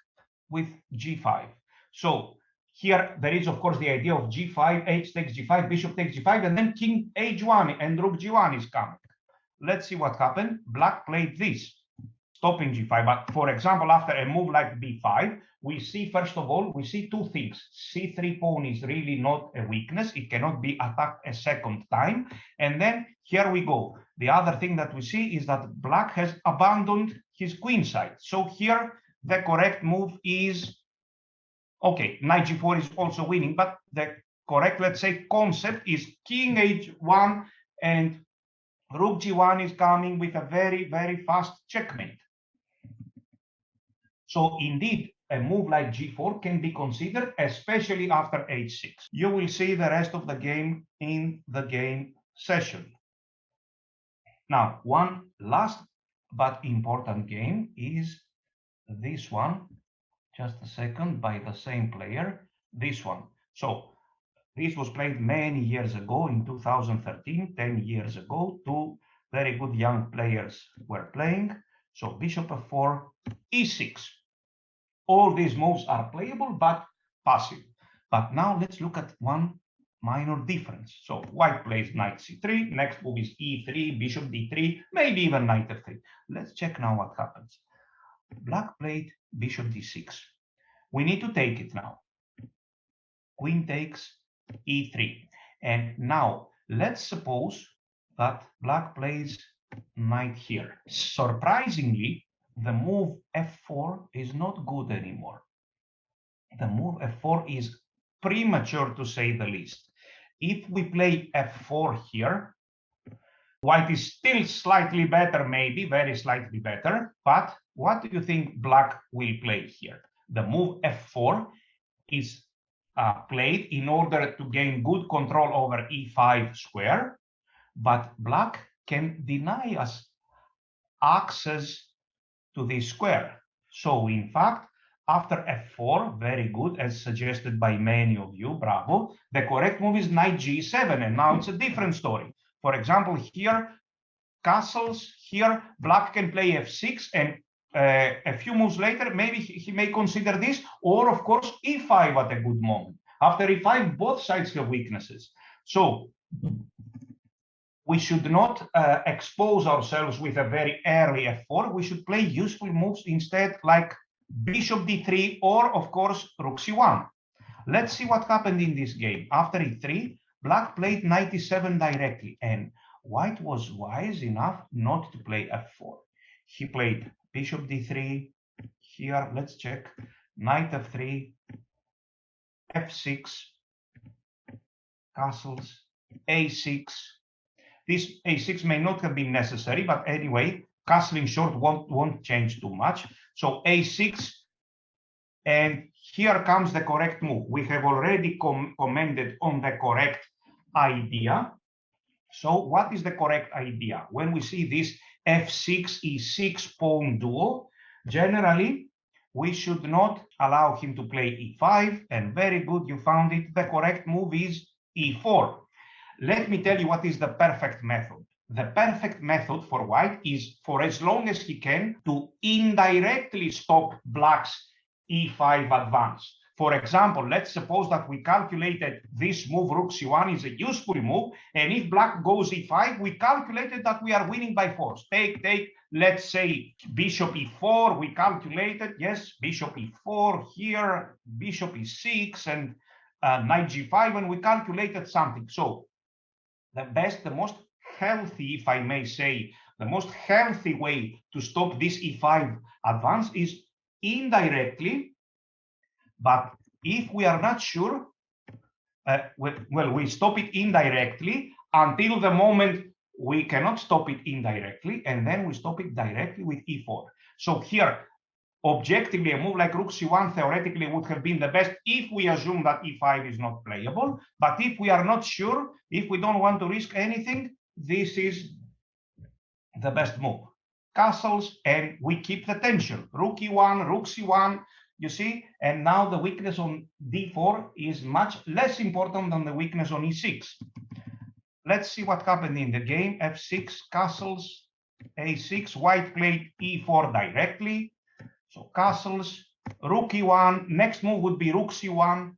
with g5. So here there is, of course, the idea of g5, h takes g5, bishop takes g5, and then king h1 and rook g1 is coming. Let's see what happened. Black played this, stopping g5. But for example, after a move like b5, we see, first of all, we see two things. c3 pawn is really not a weakness. It cannot be attacked a second time. And then here we go. The other thing that we see is that black has abandoned his queen side. So here the correct move is, okay, knight g4 is also winning, but the correct, let's say, concept is king h1 and rook g1 is coming with a very fast checkmate. So indeed, a move like g4 can be considered, especially after h6. You will see the rest of the game in the game session. Now, one last but important game is this one. Just a second, by the same player, this one. So this was played many years ago in 2013, 10 years ago. Two very good young players were playing. So bishop f4, e6. All these moves are playable, but passive. But now let's look at one minor difference. So white plays knight c3, next move is e3, bishop d3, maybe even knight f3. Let's check now what happens. Black played bishop d6. We need to take it now. Queen takes e3. And now let's suppose that black plays knight here. Surprisingly, the move f4 is not good anymore. The move f4 is premature, to say the least. If we play f4 here, white is still slightly better, maybe very slightly better. But what do you think black will play here? The move f4 is played in order to gain good control over e5 square, but black can deny us access to this square. So in fact, after f4, very good, as suggested by many of you, bravo, the correct move is knight g7, and now it's a different story. For example, here, castles, here, black can play f6, and a few moves later, maybe he may consider this, or of course, e5 at a good moment. After e5, both sides have weaknesses. So we should not expose ourselves with a very early f4. We should play useful moves instead, like bishop d3, or of course, rook c1. Let's see what happened in this game. After e3, black played knight e7 directly, and white was wise enough not to play f4. He played bishop d3. Here, let's check. Knight f3, f6, castles, a6. This a6 may not have been necessary, but anyway, castling short won't change too much. So a6, and here comes the correct move. We have already commented on the correct idea. So what is the correct idea? When we see this f6, e6 pawn duo, generally, we should not allow him to play e5, and very good, you found it. The correct move is e4. Let me tell you what is the perfect method. The perfect method for white is, for as long as he can, to indirectly stop black's e5 advance. For example, let's suppose that we calculated this move, rook c1, is a useful move, and if black goes e5, we calculated that we are winning by force. Take, let's say bishop e4, we calculated, yes, bishop e4 here, bishop e6, and knight g5, and we calculated something. So the best, the most healthy, if I may say, the most healthy way to stop this e5 advance is indirectly. But if we are not sure, well, we stop it indirectly until the moment we cannot stop it indirectly, and then we stop it directly with e4. So here, objectively, a move like rook c1 theoretically would have been the best if we assume that e5 is not playable. But if we are not sure, if we don't want to risk anything, this is the best move. Castles, and we keep the tension. Rook e1, rook c1, you see? And now the weakness on d4 is much less important than the weakness on e6. Let's see what happened in the game. f6, castles, a6, white played e4 directly. So castles, rook e1, next move would be rook c1,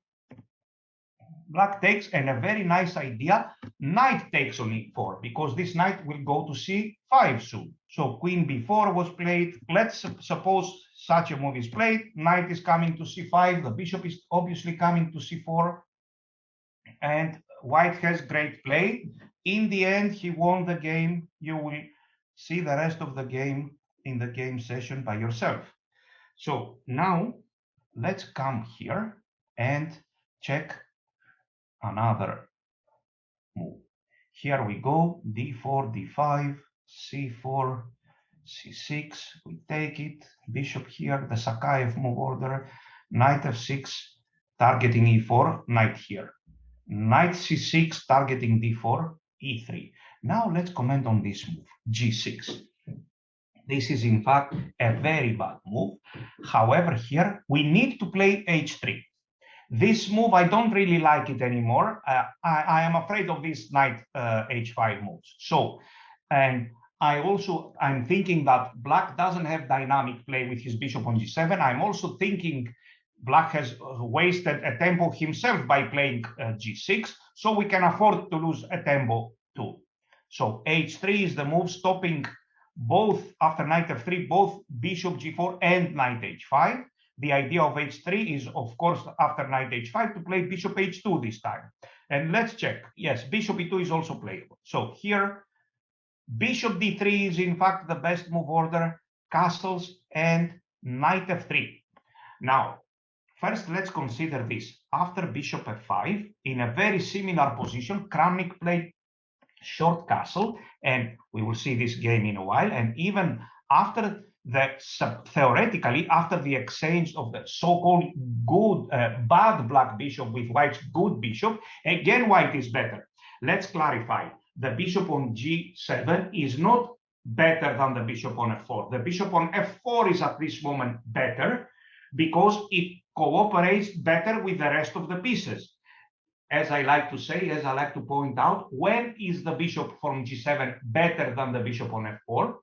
black takes, and a very nice idea, knight takes on e4, because this knight will go to c5 soon. So queen b4 was played. Let's suppose such a move is played, knight is coming to c5, the bishop is obviously coming to c4, and white has great play. In the end, he won the game. You will see the rest of the game in the game session by yourself. So now let's come here and check another move. Here we go, d4, d5, c4, c6, we take it, bishop here, the Sakaev move order, knight f6, targeting e4, knight here. Knight c6, targeting d4, e3. Now let's comment on this move, g6. This is in fact a very bad move. However, here we need to play h3. This move, I don't really like it anymore. I am afraid of this knight h5 moves. So, and I'm thinking that black doesn't have dynamic play with his bishop on g7. I'm also thinking black has wasted a tempo himself by playing g6, so we can afford to lose a tempo too. So h3 is the move, stopping both after knight f3, both bishop g4 and knight h5. The idea of h3 is, of course, after knight h5 to play bishop h2 this time. And let's check. Yes, bishop e2 is also playable. So here, bishop d3 is in fact the best move order, castles and knight f3. Now, first, let's consider this. After bishop f5, in a very similar position, Kramnik played short castle, and we will see this game in a while. And even after theoretically, after the exchange of the so-called good, bad black bishop with white's good bishop, again, white is better. Let's clarify. The bishop on g7 is not better than the bishop on f4. The bishop on f4 is at this moment better because it cooperates better with the rest of the pieces. As I like to say, as I like to point out, when is the bishop from g7 better than the bishop on f4?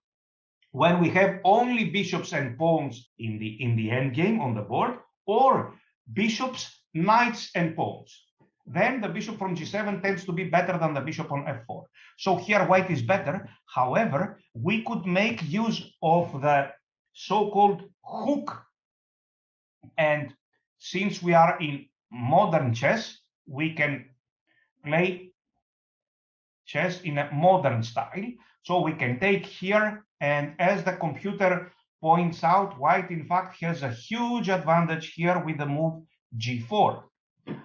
When we have only bishops and pawns in the endgame on the board, or bishops, knights, and pawns. Then the bishop from g7 tends to be better than the bishop on f4. So here white is better. However, we could make use of the so-called hook. And since we are in modern chess, we can play chess in a modern style. So we can take here, and as the computer points out, white in fact has a huge advantage here with the move g4.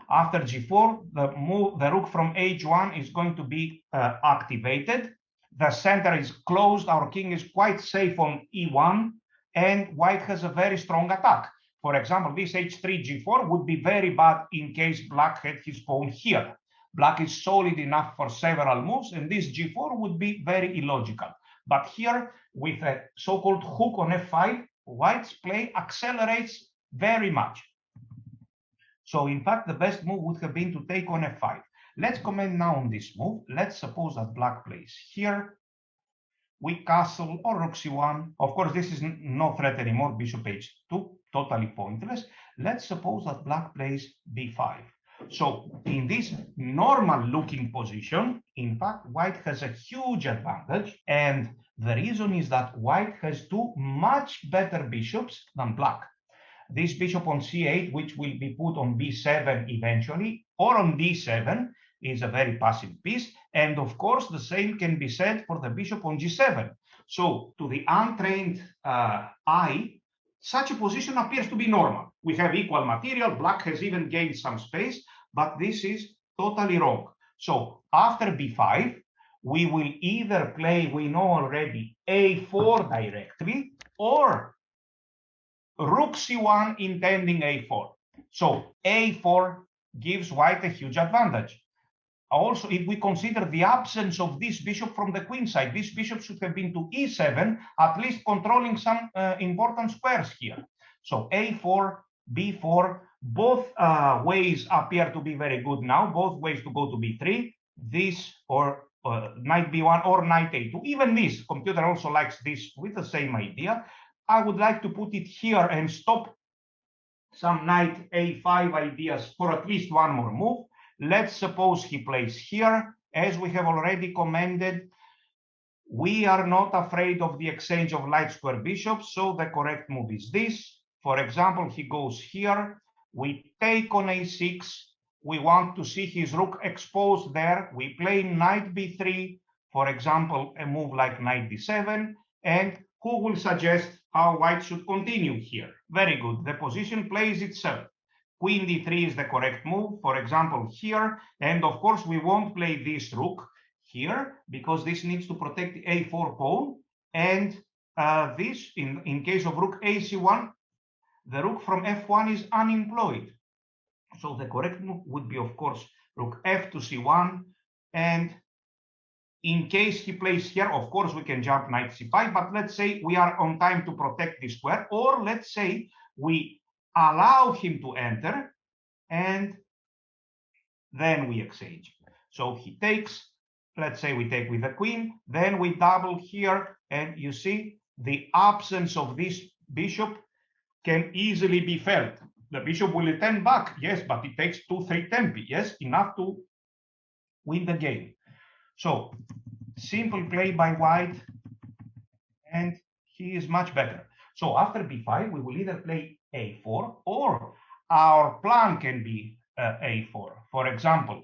After g4, the rook from h1 is going to be activated. The center is closed. Our king is quite safe on e1, and white has a very strong attack. For example, this h3 g4 would be very bad in case black had his pawn here. Black is solid enough for several moves, and this g4 would be very illogical. But here, with a so-called hook on f5, white's play accelerates very much. So in fact, the best move would have been to take on f5. Let's comment now on this move. Let's suppose that black plays here. We castle or rook c1. Of course, this is no threat anymore. Bishop h2, totally pointless. Let's suppose that black plays b5. So in this normal looking position, in fact, white has a huge advantage. And the reason is that white has two much better bishops than black. This bishop on c8, which will be put on b7 eventually, or on d7, is a very passive piece. And of course, the same can be said for the bishop on g7. So to the untrained eye, such a position appears to be normal. We have equal material. Black has even gained some space, but this is totally wrong. So after b5, we will either play, we know already, a4 directly, or rook c1 intending a4. So a4 gives white a huge advantage. Also, if we consider the absence of this bishop from the queen side, this bishop should have been to e7, at least controlling some important squares here. So a4, b4, both ways appear to be very good now, both ways to go to b3, this or knight b1 or knight a2. Even this, computer also likes this with the same idea. I would like to put it here and stop some knight a5 ideas for at least one more move. Let's suppose he plays here. As we have already commented, we are not afraid of the exchange of light square bishops, so the correct move is this. For example, he goes here. We take on a6. We want to see his rook exposed there. We play knight b3, for example, a move like knight d7, and who will suggest how white should continue here? Very good. The position plays itself. Queen d3 is the correct move, for example, here. And of course, we won't play this rook here because this needs to protect the a4 pawn. And this, in case of rook ac1, the rook from f1 is unemployed. So the correct move would be, of course, rook f to c1. And in case he plays here, of course, we can jump knight c5, but let's say we are on time to protect this square, or let's say we allow him to enter and then we exchange. So he takes, let's say we take with the queen, then we double here, and you see the absence of this bishop can easily be felt. The bishop will return back, yes, but it takes 2-3 tempi, yes, enough to win the game. So simple play by white, and he is much better. So after b5, we will either play a4, or our plan can be a4. For example,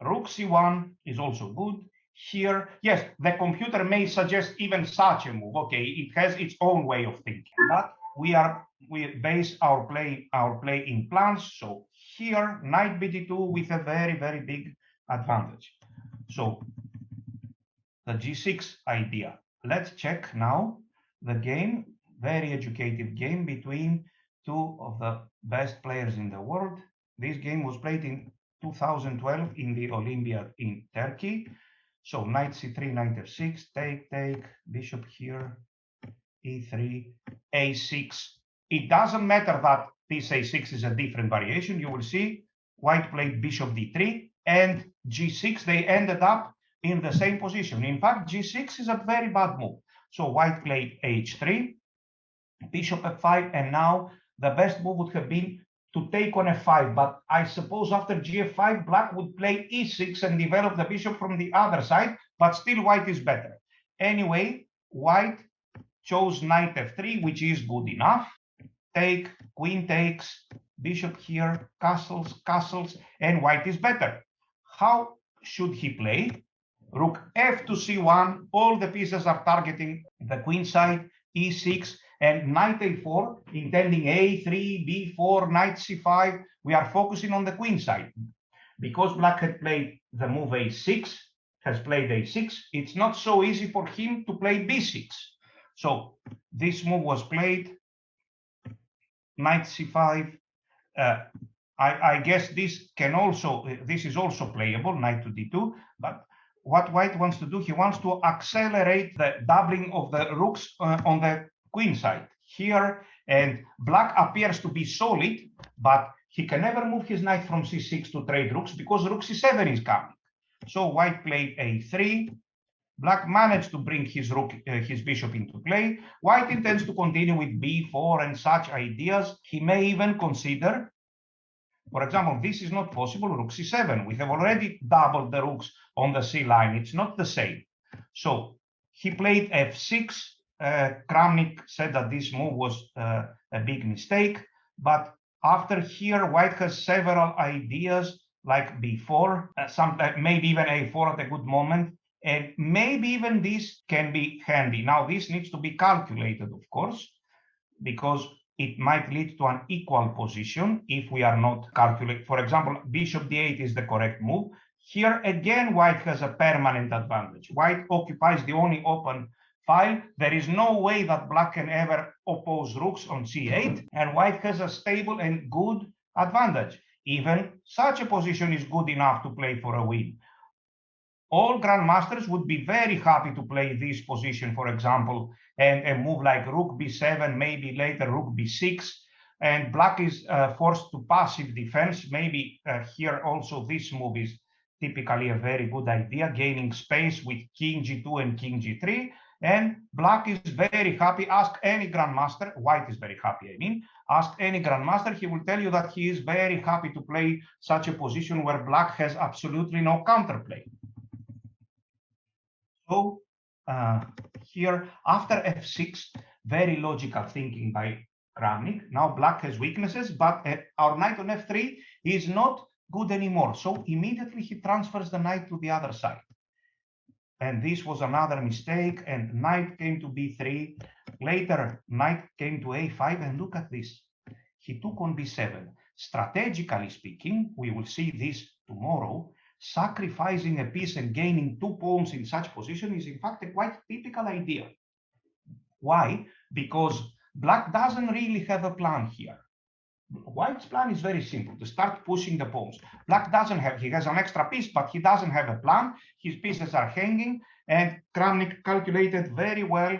rook c1 is also good. Here, yes, the computer may suggest even such a move. Okay, it has its own way of thinking, but we base our play in plans. So here, knight bd2 with a very, very big advantage. So the g6 idea. Let's check now the game, very educated game between two of the best players in the world. This game was played in 2012 in the Olympiad in Turkey. So knight c3, knight f6, take, bishop here, e3, a6. It doesn't matter that this a6 is a different variation. You will see white played bishop d3 and g6. They ended up in the same position. In fact, g6 is a very bad move. So white played h3, bishop f5, and now the best move would have been to take on f5. But I suppose after gf5, black would play e6 and develop the bishop from the other side, but still white is better. Anyway, white chose knight f3, which is good enough. Take, queen takes, bishop here, castles, and white is better. How should he play? Rook f to c1, all the pieces are targeting the queen side, e6, and knight a4, intending a3, b4, knight c5. We are focusing on the queen side. Because black had played the move a6, has played a6, it's not so easy for him to play b6. So this move was played, knight c5. I guess this is also playable, knight to d2, but what white wants to do, he wants to accelerate the doubling of the rooks on the queen side here, and black appears to be solid, but he can never move his knight from c6 to trade rooks because rook c7 is coming. So white played a3. Black managed to bring his bishop into play. White intends to continue with b4 and such ideas. He may even consider, for example, this is not possible, rook c7. We have already doubled the rooks on the c line. It's not the same. So he played f6. Kramnik said that this move was a big mistake. But after here, white has several ideas like b4, maybe even a4 at a good moment. And maybe even this can be handy. Now, this needs to be calculated, of course, because it might lead to an equal position if we are not calculating. For example, bishop d8 is the correct move. Here, again, white has a permanent advantage. White occupies the only open file. There is no way that black can ever oppose rooks on c8, and white has a stable and good advantage. Even such a position is good enough to play for a win. All grandmasters would be very happy to play this position, for example, and a move like rook b7, maybe later rook b6, and black is forced to passive defense. Maybe here also this move is typically a very good idea, gaining space with king g2 and king g3, and black is very happy. Ask any grandmaster, white is very happy, I mean, ask any grandmaster, he will tell you that he is very happy to play such a position where black has absolutely no counterplay. So here, after f6, very logical thinking by Kramnik. Now black has weaknesses, but our knight on f3 is not good anymore. So immediately he transfers the knight to the other side. And this was another mistake, and knight came to b3. Later, knight came to a5, and look at this. He took on b7. Strategically speaking, we will see this tomorrow, sacrificing a piece and gaining 2 pawns in such position is in fact a quite typical idea. Why? Because black doesn't really have a plan here. White's plan is very simple, to start pushing the pawns. Black doesn't have, he has an extra piece, but he doesn't have a plan. His pieces are hanging, and Kramnik calculated very well,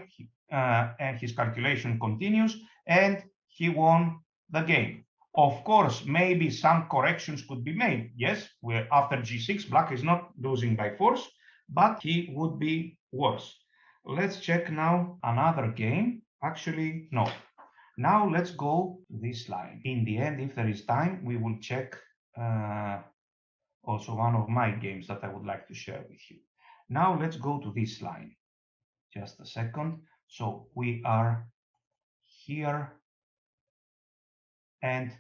and his calculation continues, and he won the game. Of course, maybe some corrections could be made. Yes, after g6, black is not losing by force, but he would be worse. Let's check now another game. Actually, no. Now let's go to this line. In the end, if there is time, we will check also one of my games that I would like to share with you. Now let's go to this line. Just a second. So we are here, and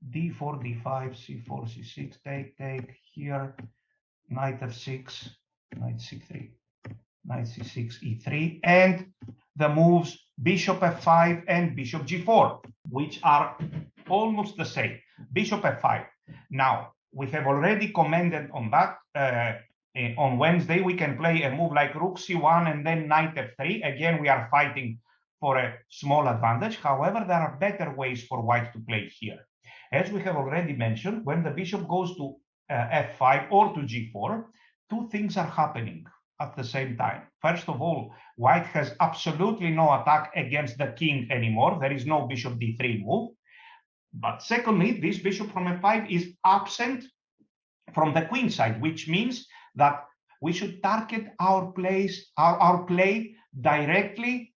d4, d5, c4, c6, take here, knight f6, knight c3, knight c6, e3, and the moves bishop f5 and bishop g4, which are almost the same. Bishop f5. Now, we have already commented on that. On Wednesday, we can play a move like rook c1 and then knight f3. Again, we are fighting for a small advantage. However, there are better ways for white to play here. As we have already mentioned, when the bishop goes to f5 or to g4, two things are happening at the same time. First of all, white has absolutely no attack against the king anymore. There is no bishop d3 move. But secondly, this bishop from f5 is absent from the queen side, which means that we should target our play directly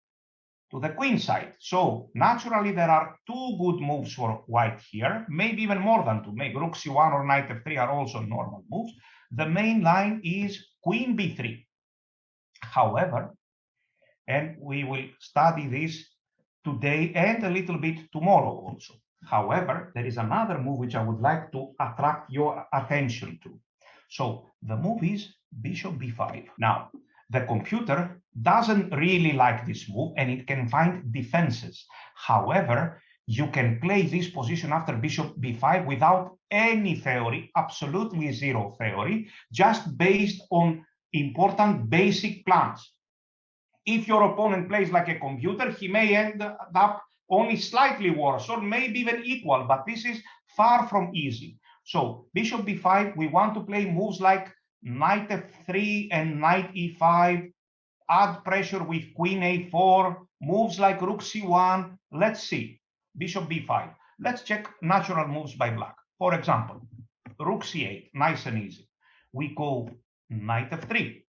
to the queen side. So naturally, there are two good moves for white here, maybe even more than two. Maybe rook c1 or knight f3 are also normal moves. The main line is queen b3. However, and we will study this today and a little bit tomorrow also. However, there is another move which I would like to attract your attention to. So the move is bishop b5. Now, the computer doesn't really like this move, and it can find defenses. However, you can play this position after bishop b5 without any theory, absolutely zero theory, just based on important basic plans. If your opponent plays like a computer, he may end up only slightly worse or maybe even equal, but this is far from easy. So bishop b5, we want to play moves like knight f3 and knight e5, add pressure with queen a4, moves like rook c1. Let's see, bishop b5. Let's check natural moves by black. For example, rook c8, nice and easy. We go knight f3.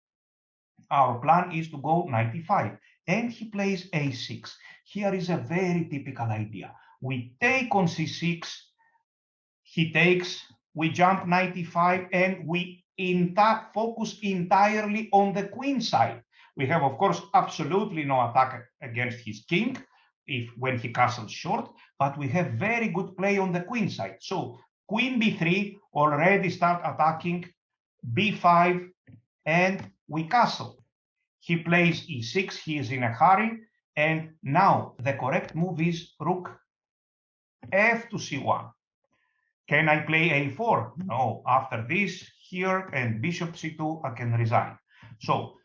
Our plan is to go knight e5, and he plays a6. Here is a very typical idea. We take on c6, he takes, we jump knight e5, and we focus entirely on the queen side. We have, of course, absolutely no attack against his king when he castles short, but we have very good play on the queen side. So queen b3, already start attacking, b5, and we castle. He plays e6, he is in a hurry, and now the correct move is rook f to c1. Can I play a4? No, after this here and bishop c2, I can resign. So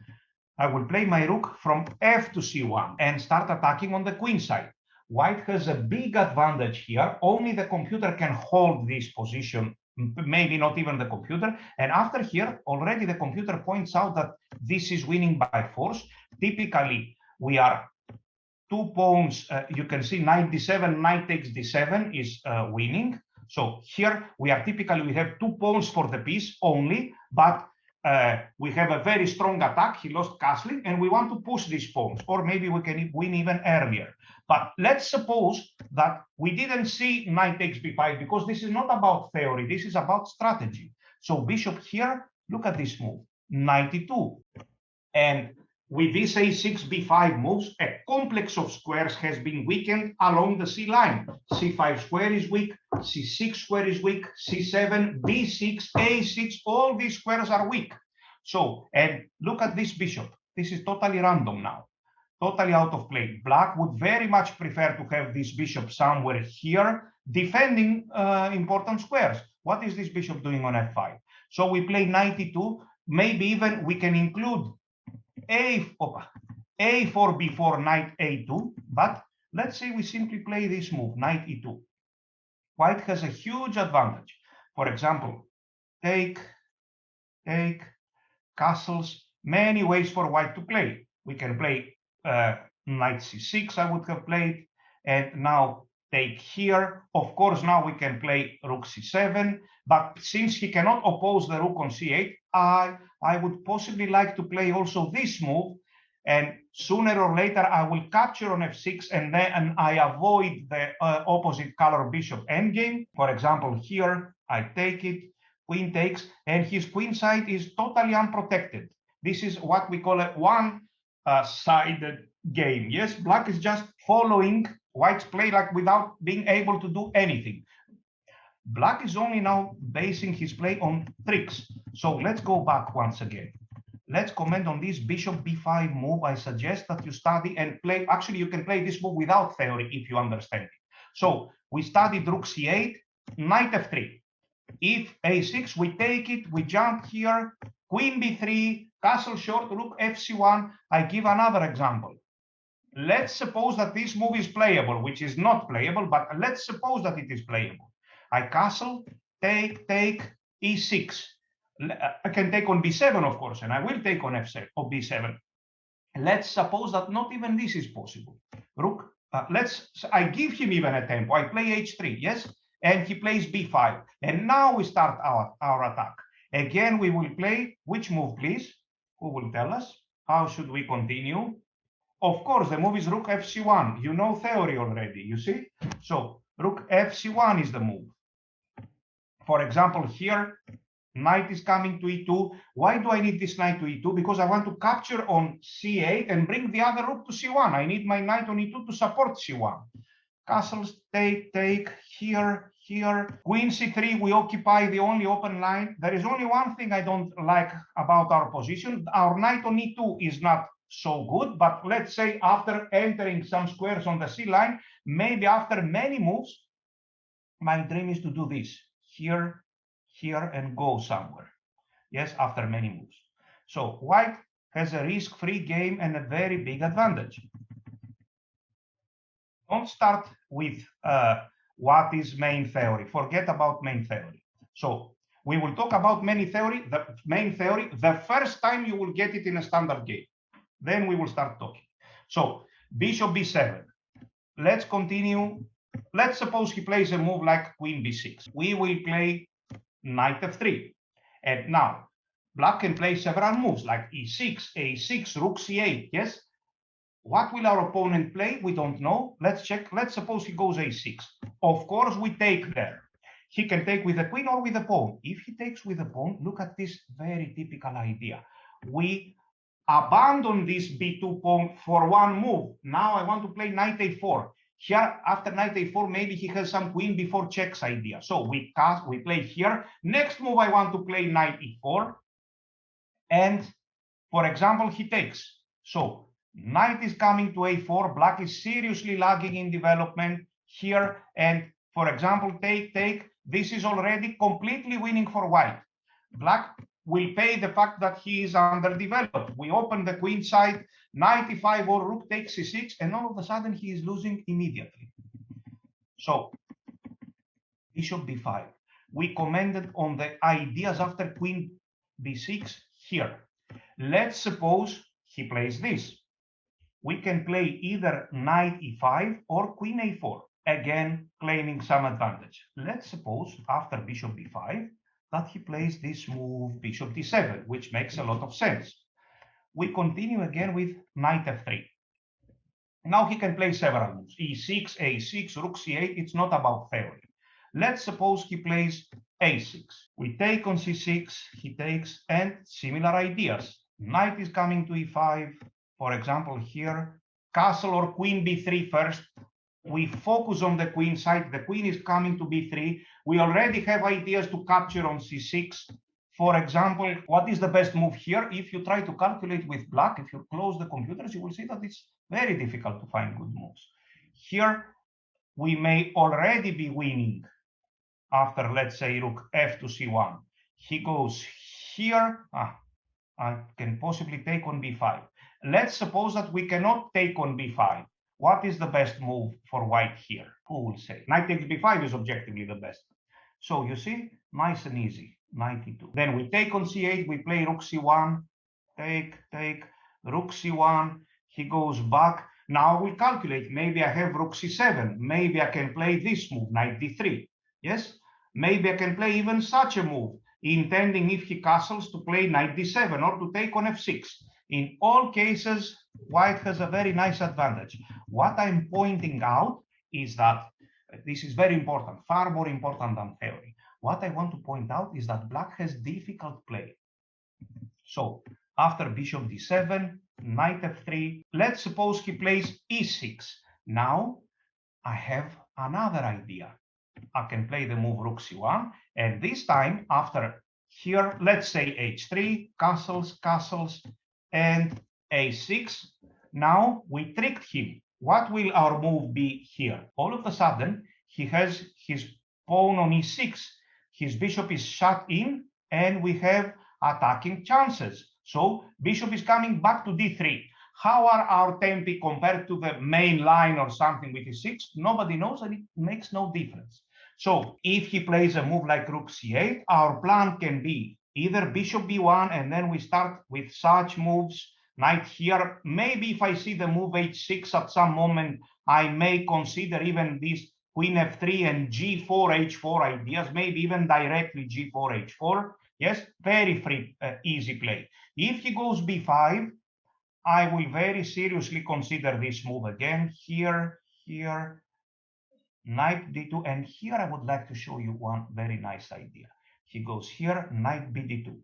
I will play my rook from f to c1 and start attacking on the queen side. White has a big advantage here. Only the computer can hold this position, maybe not even the computer. And after here, already the computer points out that this is winning by force. Typically, we are two pawns. You can see knight d7, knight takes d7 is winning. So here we have two pawns for the piece only, but we have a very strong attack. He lost castling, and we want to push these pawns, or maybe we can win even earlier. But let's suppose that we didn't see knight takes b5, because this is not about theory, this is about strategy. So bishop here, look at this move, knight e2. And with this a6, b5 moves, a complex of squares has been weakened along the c line. c5 square is weak, c6 square is weak, c7, b6, a6, all these squares are weak. So, and look at this bishop. This is totally random now, totally out of play. Black would very much prefer to have this bishop somewhere here, defending important squares. What is this bishop doing on f5? So we play knight e2. Maybe even we can include a4, b4, knight a2, but let's say we simply play this move, knight e2. White has a huge advantage. For example, take, castles, many ways for white to play. We can play knight c6, I would have played, and now take here. Of course, now we can play rook c7, but since he cannot oppose the rook on c8, I would possibly like to play also this move, and sooner or later I will capture on f6, and then I avoid the opposite color bishop endgame. For example, here I take it, queen takes, and his queen side is totally unprotected. This is what we call a one-sided game. Yes, black is just following white's play like without being able to do anything. Black is only now basing his play on tricks. So let's go back once again. Let's comment on this bishop b5 move. I suggest that you study and play. Actually, you can play this move without theory if you understand it. So we studied rook c8, knight f3. If a6, we take it, we jump here, queen b3, castle short, rook fc1. I give another example. Let's suppose that this move is playable, which is not playable, but let's suppose that it is playable. I castle, take, e6. I can take on b7, of course, and I will take on f7 or b7. Let's suppose that not even this is possible. Rook, I give him even a tempo. I play h3, yes? And he plays b5. And now we start our attack. Again, we will play, which move, please? Who will tell us? How should we continue? Of course, the move is rook fc1. You know theory already, you see? So rook fc1 is the move. For example, here, knight is coming to e2. Why do I need this knight to e2? Because I want to capture on c8 and bring the other rook to c1. I need my knight on e2 to support c1. Castles, take, here, queen c3, we occupy the only open line. There is only one thing I don't like about our position. Our knight on e2 is not so good, but let's say after entering some squares on the c line, maybe after many moves, my dream is to do this, here, and go somewhere. Yes, after many moves. So white has a risk-free game and a very big advantage. Don't start with what is main theory. Forget about main theory. So we will talk about main theory, the first time you will get it in a standard game. Then we will start talking. So bishop b7. Let's continue. Let's suppose he plays a move like queen b6. We will play knight f3. And now black can play several moves like e6, a6, rook c8. Yes. What will our opponent play? We don't know. Let's check. Let's suppose he goes a6. Of course, we take there. He can take with the queen or with the pawn. If he takes with the pawn, look at this very typical idea. We abandon this b2 pawn for one move. Now I want to play knight a4. Here, after knight a4, maybe he has some queen before checks idea. So we play here. Next move, I want to play knight e4. And, for example, he takes. So knight is coming to a4. Black is seriously lagging in development here. And, for example, take. This is already completely winning for white. Black will pay the fact that he is underdeveloped. We open the queen side, knight e5 or rook takes c6, and all of a sudden he is losing immediately. So bishop b5. We commented on the ideas after queen b6 here. Let's suppose he plays this. We can play either knight e5 or queen a4, again claiming some advantage. Let's suppose after bishop b5 that he plays this move bishop d7, which makes a lot of sense. We continue again with knight f3. Now he can play several moves, e6, a6, rook c8. It's not about theory. Let's suppose he plays a6. We take on c6, he takes, and similar ideas. Knight is coming to e5, for example, here, castle or queen b3 first. We focus on the queen side. The queen is coming to b3. We already have ideas to capture on c6. For example, what is the best move here? If you try to calculate with black, if you close the computers, you will see that it's very difficult to find good moves. Here, we may already be winning after, let's say, rook f to c1. He goes here. I can possibly take on b5. Let's suppose that we cannot take on b5. What is the best move for white here? Who will say? Knight takes b5 is objectively the best. So you see, nice and easy, 92. Then we take on c8, we play rook c1, take, rook c1, he goes back. Now we calculate, maybe I have rook c7, maybe I can play this move, knight d3, yes? Maybe I can play even such a move, intending if he castles to play knight d7 or to take on f6. In all cases, white has a very nice advantage. What I'm pointing out is that this is very important, far more important than theory. What I want to point out is that black has difficult play. So after bishop d7, knight f3, let's suppose he plays e6. Now I have another idea. I can play the move rook c1, and this time after here, let's say h3, castles, and a6. Now we tricked him. What will our move be here? All of a sudden, he has his pawn on e6. His bishop is shut in, and we have attacking chances. So bishop is coming back to d3. How are our tempi compared to the main line or something with e6? Nobody knows, and it makes no difference. So if he plays a move like rook c8, our plan can be either bishop b1, and then we start with such moves, knight here. Maybe if I see the move h6 at some moment, I may consider even this queen f3 and g4, h4 ideas, maybe even directly g4, h4. Yes, very free, easy play. If he goes b5, I will very seriously consider this move again, here, knight d2, and here I would like to show you one very nice idea. He goes here, knight bd2.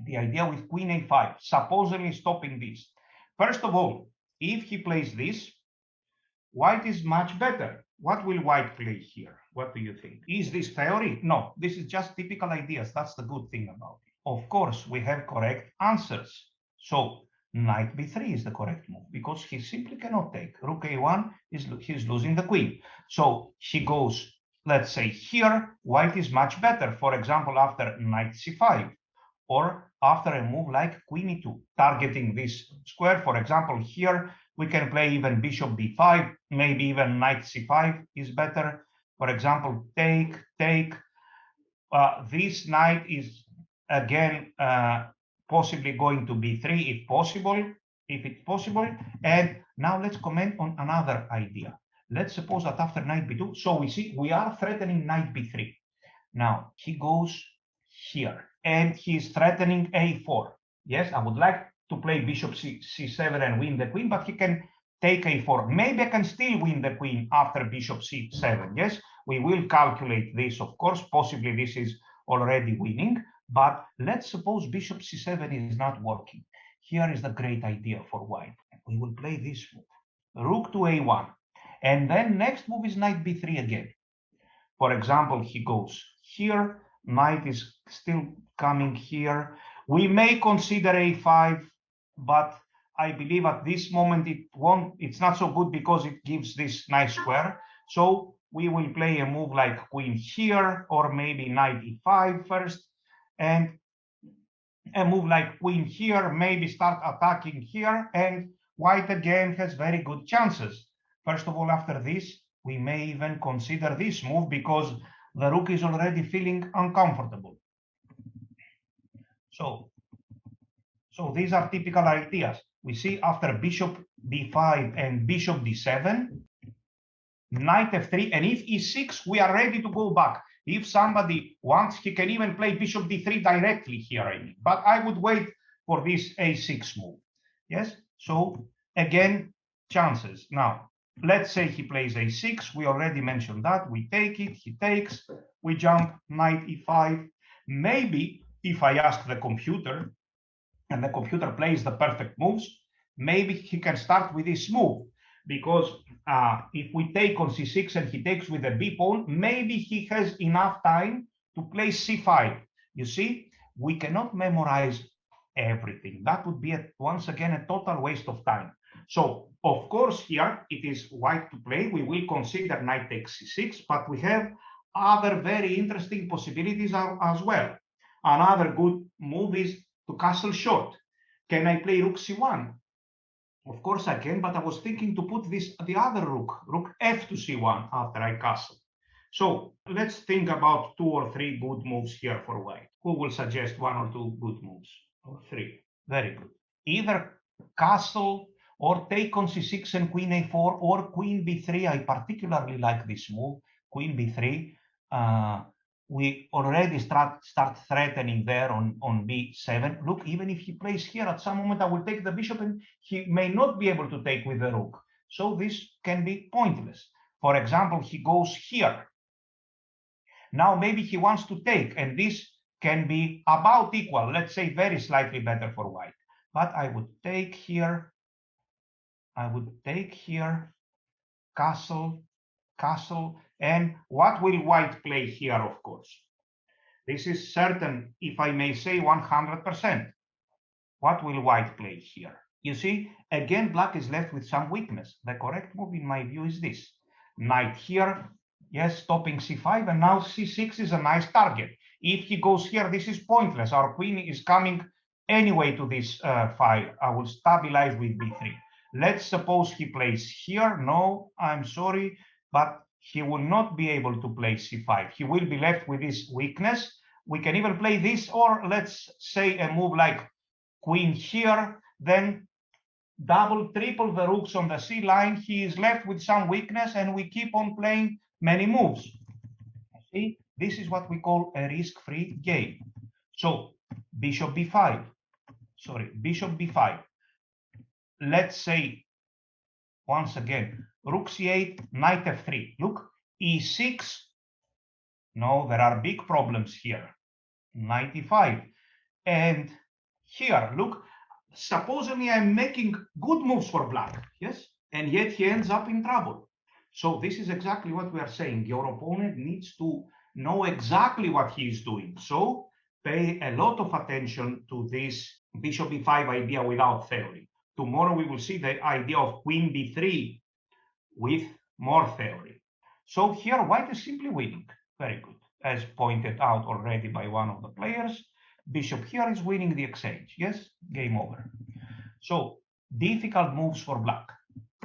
The idea with queen a5, supposedly stopping this. First of all, if he plays this, white is much better. What will white play here? What do you think? Is this theory? No, this is just typical ideas. That's the good thing about it. Of course, we have correct answers. So knight b3 is the correct move because he simply cannot take. Rook a1, he's losing the queen. So he goes, let's say here, white is much better. For example, after knight c5 or after a move like queen e2, targeting this square. For example, here we can play even bishop b5, maybe even knight c5 is better. For example, take. This knight is again possibly going to b3 if it's possible. And now let's comment on another idea. Let's suppose that after knight b2, so we see we are threatening knight b3. Now he goes here and he's threatening a4. Yes, I would like to play bishop c7 and win the queen, but he can take a4. Maybe I can still win the queen after bishop c7. Yes, we will calculate this, of course. Possibly this is already winning, but let's suppose bishop c7 is not working. Here is the great idea for white. We will play this move, rook to a1, and then next move is knight b3 again. For example, he goes here, knight is still coming here. We may consider a5, but I believe at this moment it's not so good because it gives this nice square. So we will play a move like queen here, or maybe knight e5 first, and a move like queen here, maybe start attacking here, and white again has very good chances. First of all, after this, we may even consider this move because the rook is already feeling uncomfortable. So these are typical ideas. We see after bishop b5 and bishop d7, knight f3, and if e6, we are ready to go back. If somebody wants, he can even play bishop d3 directly here, I mean. But I would wait for this a6 move. Yes, so again, chances. Now, let's say he plays a6. We already mentioned that. We take it, he takes, we jump knight e5. Maybe if I ask the computer, and the computer plays the perfect moves, maybe he can start with this move. Because if we take on c6 and he takes with the b pawn, maybe he has enough time to play c5. You see, we cannot memorize everything. That would be, once again, a total waste of time. So, of course, here it is white to play. We will consider knight takes c6, but we have other very interesting possibilities as well. Another good move is to castle short. Can I play rook c1? Of course I can, but I was thinking to put the other rook f to c1 after I castle. So let's think about 2 or 3 good moves here for white. Who will suggest 1 or 2 good moves? Or 3. Very good. Either castle or take on c6 and queen a4 or queen b3. I particularly like this move, queen b3. We already start threatening there on b7. Look, even if he plays here, at some moment I will take the bishop and he may not be able to take with the rook. So this can be pointless. For example, he goes here. Now maybe he wants to take, and this can be about equal, let's say very slightly better for white. But I would take here, castle, castle, and what will white play here, of course? This is certain, if I may say 100%. What will white play here? You see, again, black is left with some weakness. The correct move, in my view, is this. Knight here, yes, stopping c5, and now c6 is a nice target. If he goes here, this is pointless. Our queen is coming anyway to this file. I will stabilize with b3. Let's suppose he plays here. No, I'm sorry, but he will not be able to play c5. He will be left with this weakness. We can even play this, or let's say a move like queen here, then double, triple the rooks on the c line. He is left with some weakness, and we keep on playing many moves. See, this is what we call a risk-free game. So bishop b5, sorry, bishop b5. Let's say, once again, rook c8, knight f3. Look, e6. No, there are big problems here. Knight e5. And here, look, supposedly I'm making good moves for black, yes? And yet he ends up in trouble. So this is exactly what we are saying. Your opponent needs to know exactly what he is doing. So pay a lot of attention to this bishop b5 idea without theory. Tomorrow we will see the idea of queen b3 with more theory. So here white is simply winning. Very good. As pointed out already by one of the players, bishop here is winning the exchange. Yes, game over. So difficult moves for black.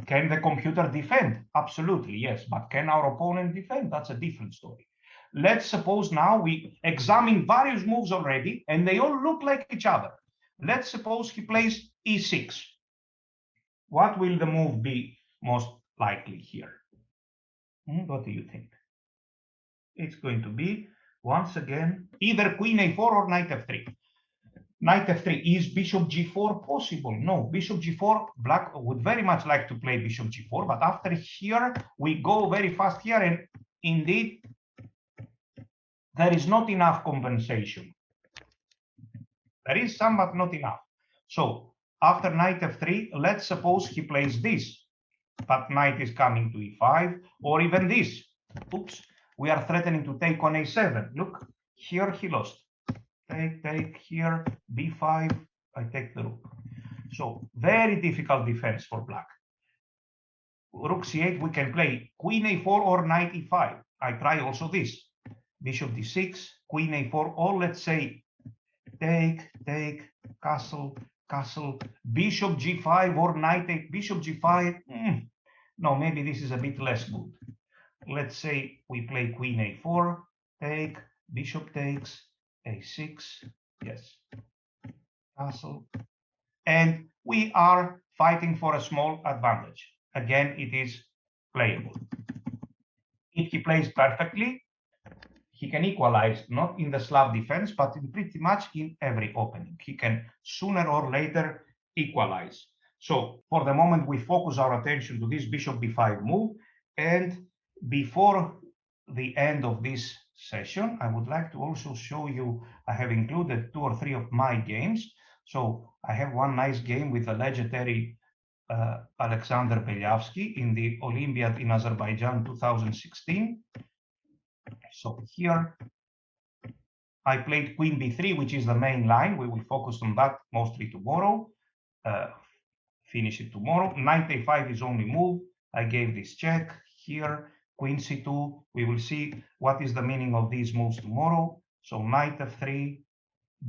Can the computer defend? Absolutely, yes. But can our opponent defend? That's a different story. Let's suppose now we examine various moves already, and they all look like each other. Let's suppose he plays e6. What will the move be most likely here? What do you think? It's going to be, once again, either queen a4 or knight f3. Knight f3. Is bishop g4 possible? No, bishop g4, black would very much like to play bishop g4, but after here, we go very fast here, and indeed, there is not enough compensation. There is some, but not enough. So after knight f3, let's suppose he plays this, but knight is coming to e5, or even this. Oops, we are threatening to take on a7. Look, here he lost. Take here, b5, I take the rook. So very difficult defense for black. Rook c8, we can play queen a4 or knight e5. I try also this. Bishop d6, queen a4, or let's say take, castle, castle, bishop g5 or knight a bishop g5. No, maybe this is a bit less good. Let's say we play queen a4, take, bishop takes, a6, yes, castle, and we are fighting for a small advantage. Again, it is playable. If he plays perfectly, he can equalize, not in the Slav defense, but in pretty much in every opening. He can sooner or later equalize. So for the moment, we focus our attention to this bishop b5 move. And before the end of this session, I would like to also show you, I have included 2 or 3 of my games. So I have one nice game with the legendary Alexander Belyavsky in the Olympiad in Azerbaijan 2016. So here I played queen b3, which is the main line. We will focus on that mostly tomorrow. Finish it tomorrow. Knight a5 is only move. I gave this check here. Queen c2. We will see what is the meaning of these moves tomorrow. So knight f3,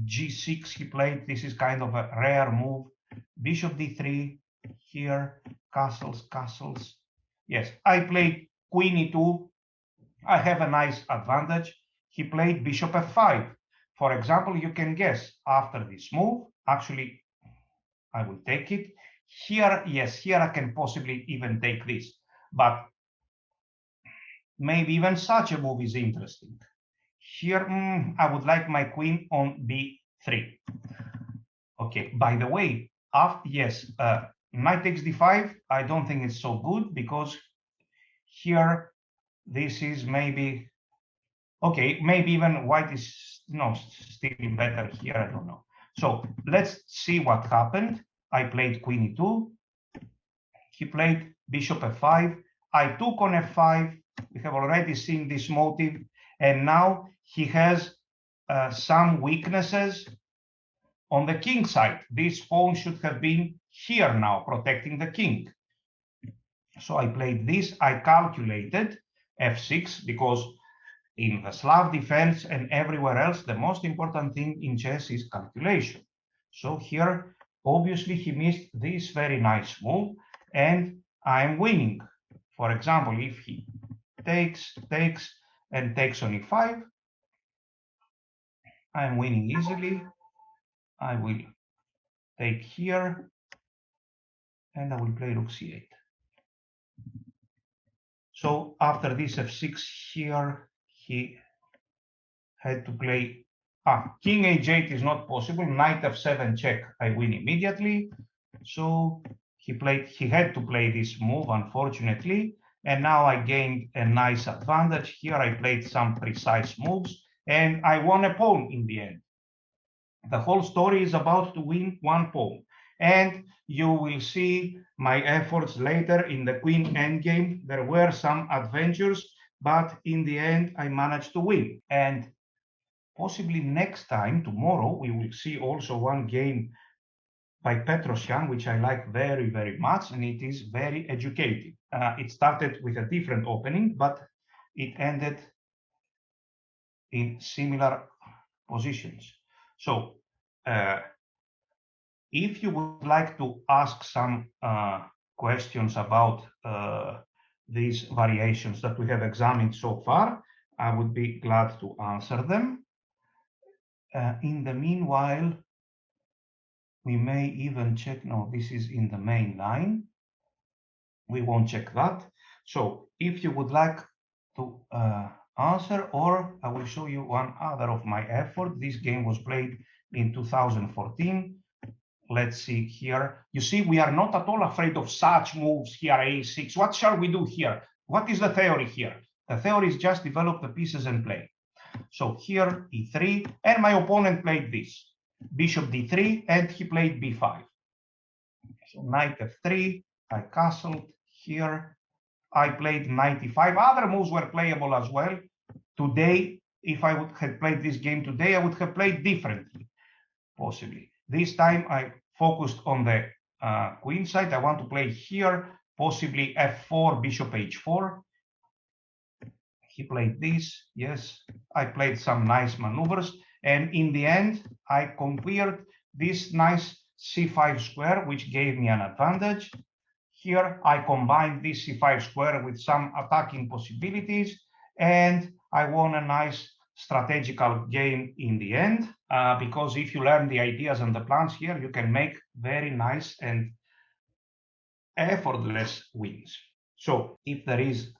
g6 he played. This is kind of a rare move. Bishop d3, here, castles, castles. Yes, I played queen e2. I have a nice advantage. He played bishop f5. For example, you can guess after this move, actually, I will take it. Here, yes, here I can possibly even take this, but maybe even such a move is interesting. Here, I would like my queen on b3. Okay, by the way, yes, knight takes d5, I don't think it's so good because here, this is maybe, okay, maybe even white is, no, still better here, I don't know. So let's see what happened. I played queen e2, he played bishop f5, I took on f5, we have already seen this motive, and now he has some weaknesses on the king side. This pawn should have been here now, protecting the king. So I played this, I calculated f6, because in the Slav defense and everywhere else, the most important thing in chess is calculation. So here, obviously, he missed this very nice move, and I am winning. For example, if he takes, and takes on e5, I am winning easily. I will take here, and I will play rook c8. So after this f6 here, he had to play king h8 is not possible. Knight f7 check, I win immediately. So he had to play this move, unfortunately. And now I gained a nice advantage. Here I played some precise moves and I won a pawn in the end. The whole story is about to win one pawn. And you will see my efforts later in the queen endgame. There were some adventures, but in the end, I managed to win. And possibly next time, tomorrow, we will see also one game by Petrosyan, which I like very, very much, and it is very educative. It started with a different opening, but it ended in similar positions. So if you would like to ask some questions about these variations that we have examined so far, I would be glad to answer them. In the meanwhile, we may even check, no, this is in the main line. We won't check that. So if you would like to answer, or I will show you one other of my effort. This game was played in 2014. Let's see here. You see, we are not at all afraid of such moves here, a6. What shall we do here? What is the theory here? The theory is just develop the pieces and play. So here, e3, and my opponent played this. Bishop d3, and he played b5. So knight f3, I castled here. I played knight e5. Other moves were playable as well. Today, if I would have played this game today, I would have played differently, possibly. This time I focused on the queen side. I want to play here, possibly f4, bishop h4. He played this, yes. I played some nice maneuvers. And in the end, I conquered this nice c5 square, which gave me an advantage. Here, I combined this c5 square with some attacking possibilities, and I won a nice strategical game in the end, because if you learn the ideas and the plans here, you can make very nice and effortless wins. So if there is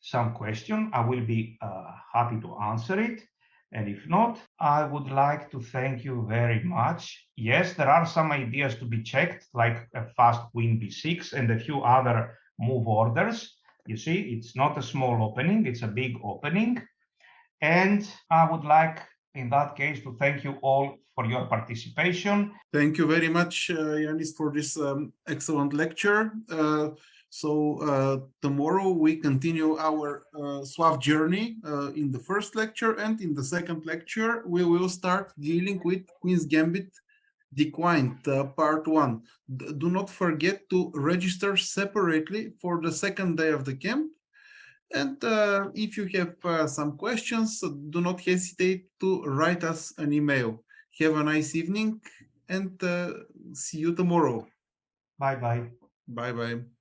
some question, I will be happy to answer it. And if not, I would like to thank you very much. Yes, there are some ideas to be checked, like a fast queen b6 and a few other move orders. You see, it's not a small opening, it's a big opening. And I would like, in that case, to thank you all for your participation. Thank you very much, Ioannis, for this excellent lecture. So tomorrow we continue our Slav journey in the first lecture, and in the second lecture we will start dealing with Queen's Gambit Declined, part 1. Do not forget to register separately for the second day of the camp. And if you have some questions, do not hesitate to write us an email. Have a nice evening and see you tomorrow. Bye-bye. Bye bye.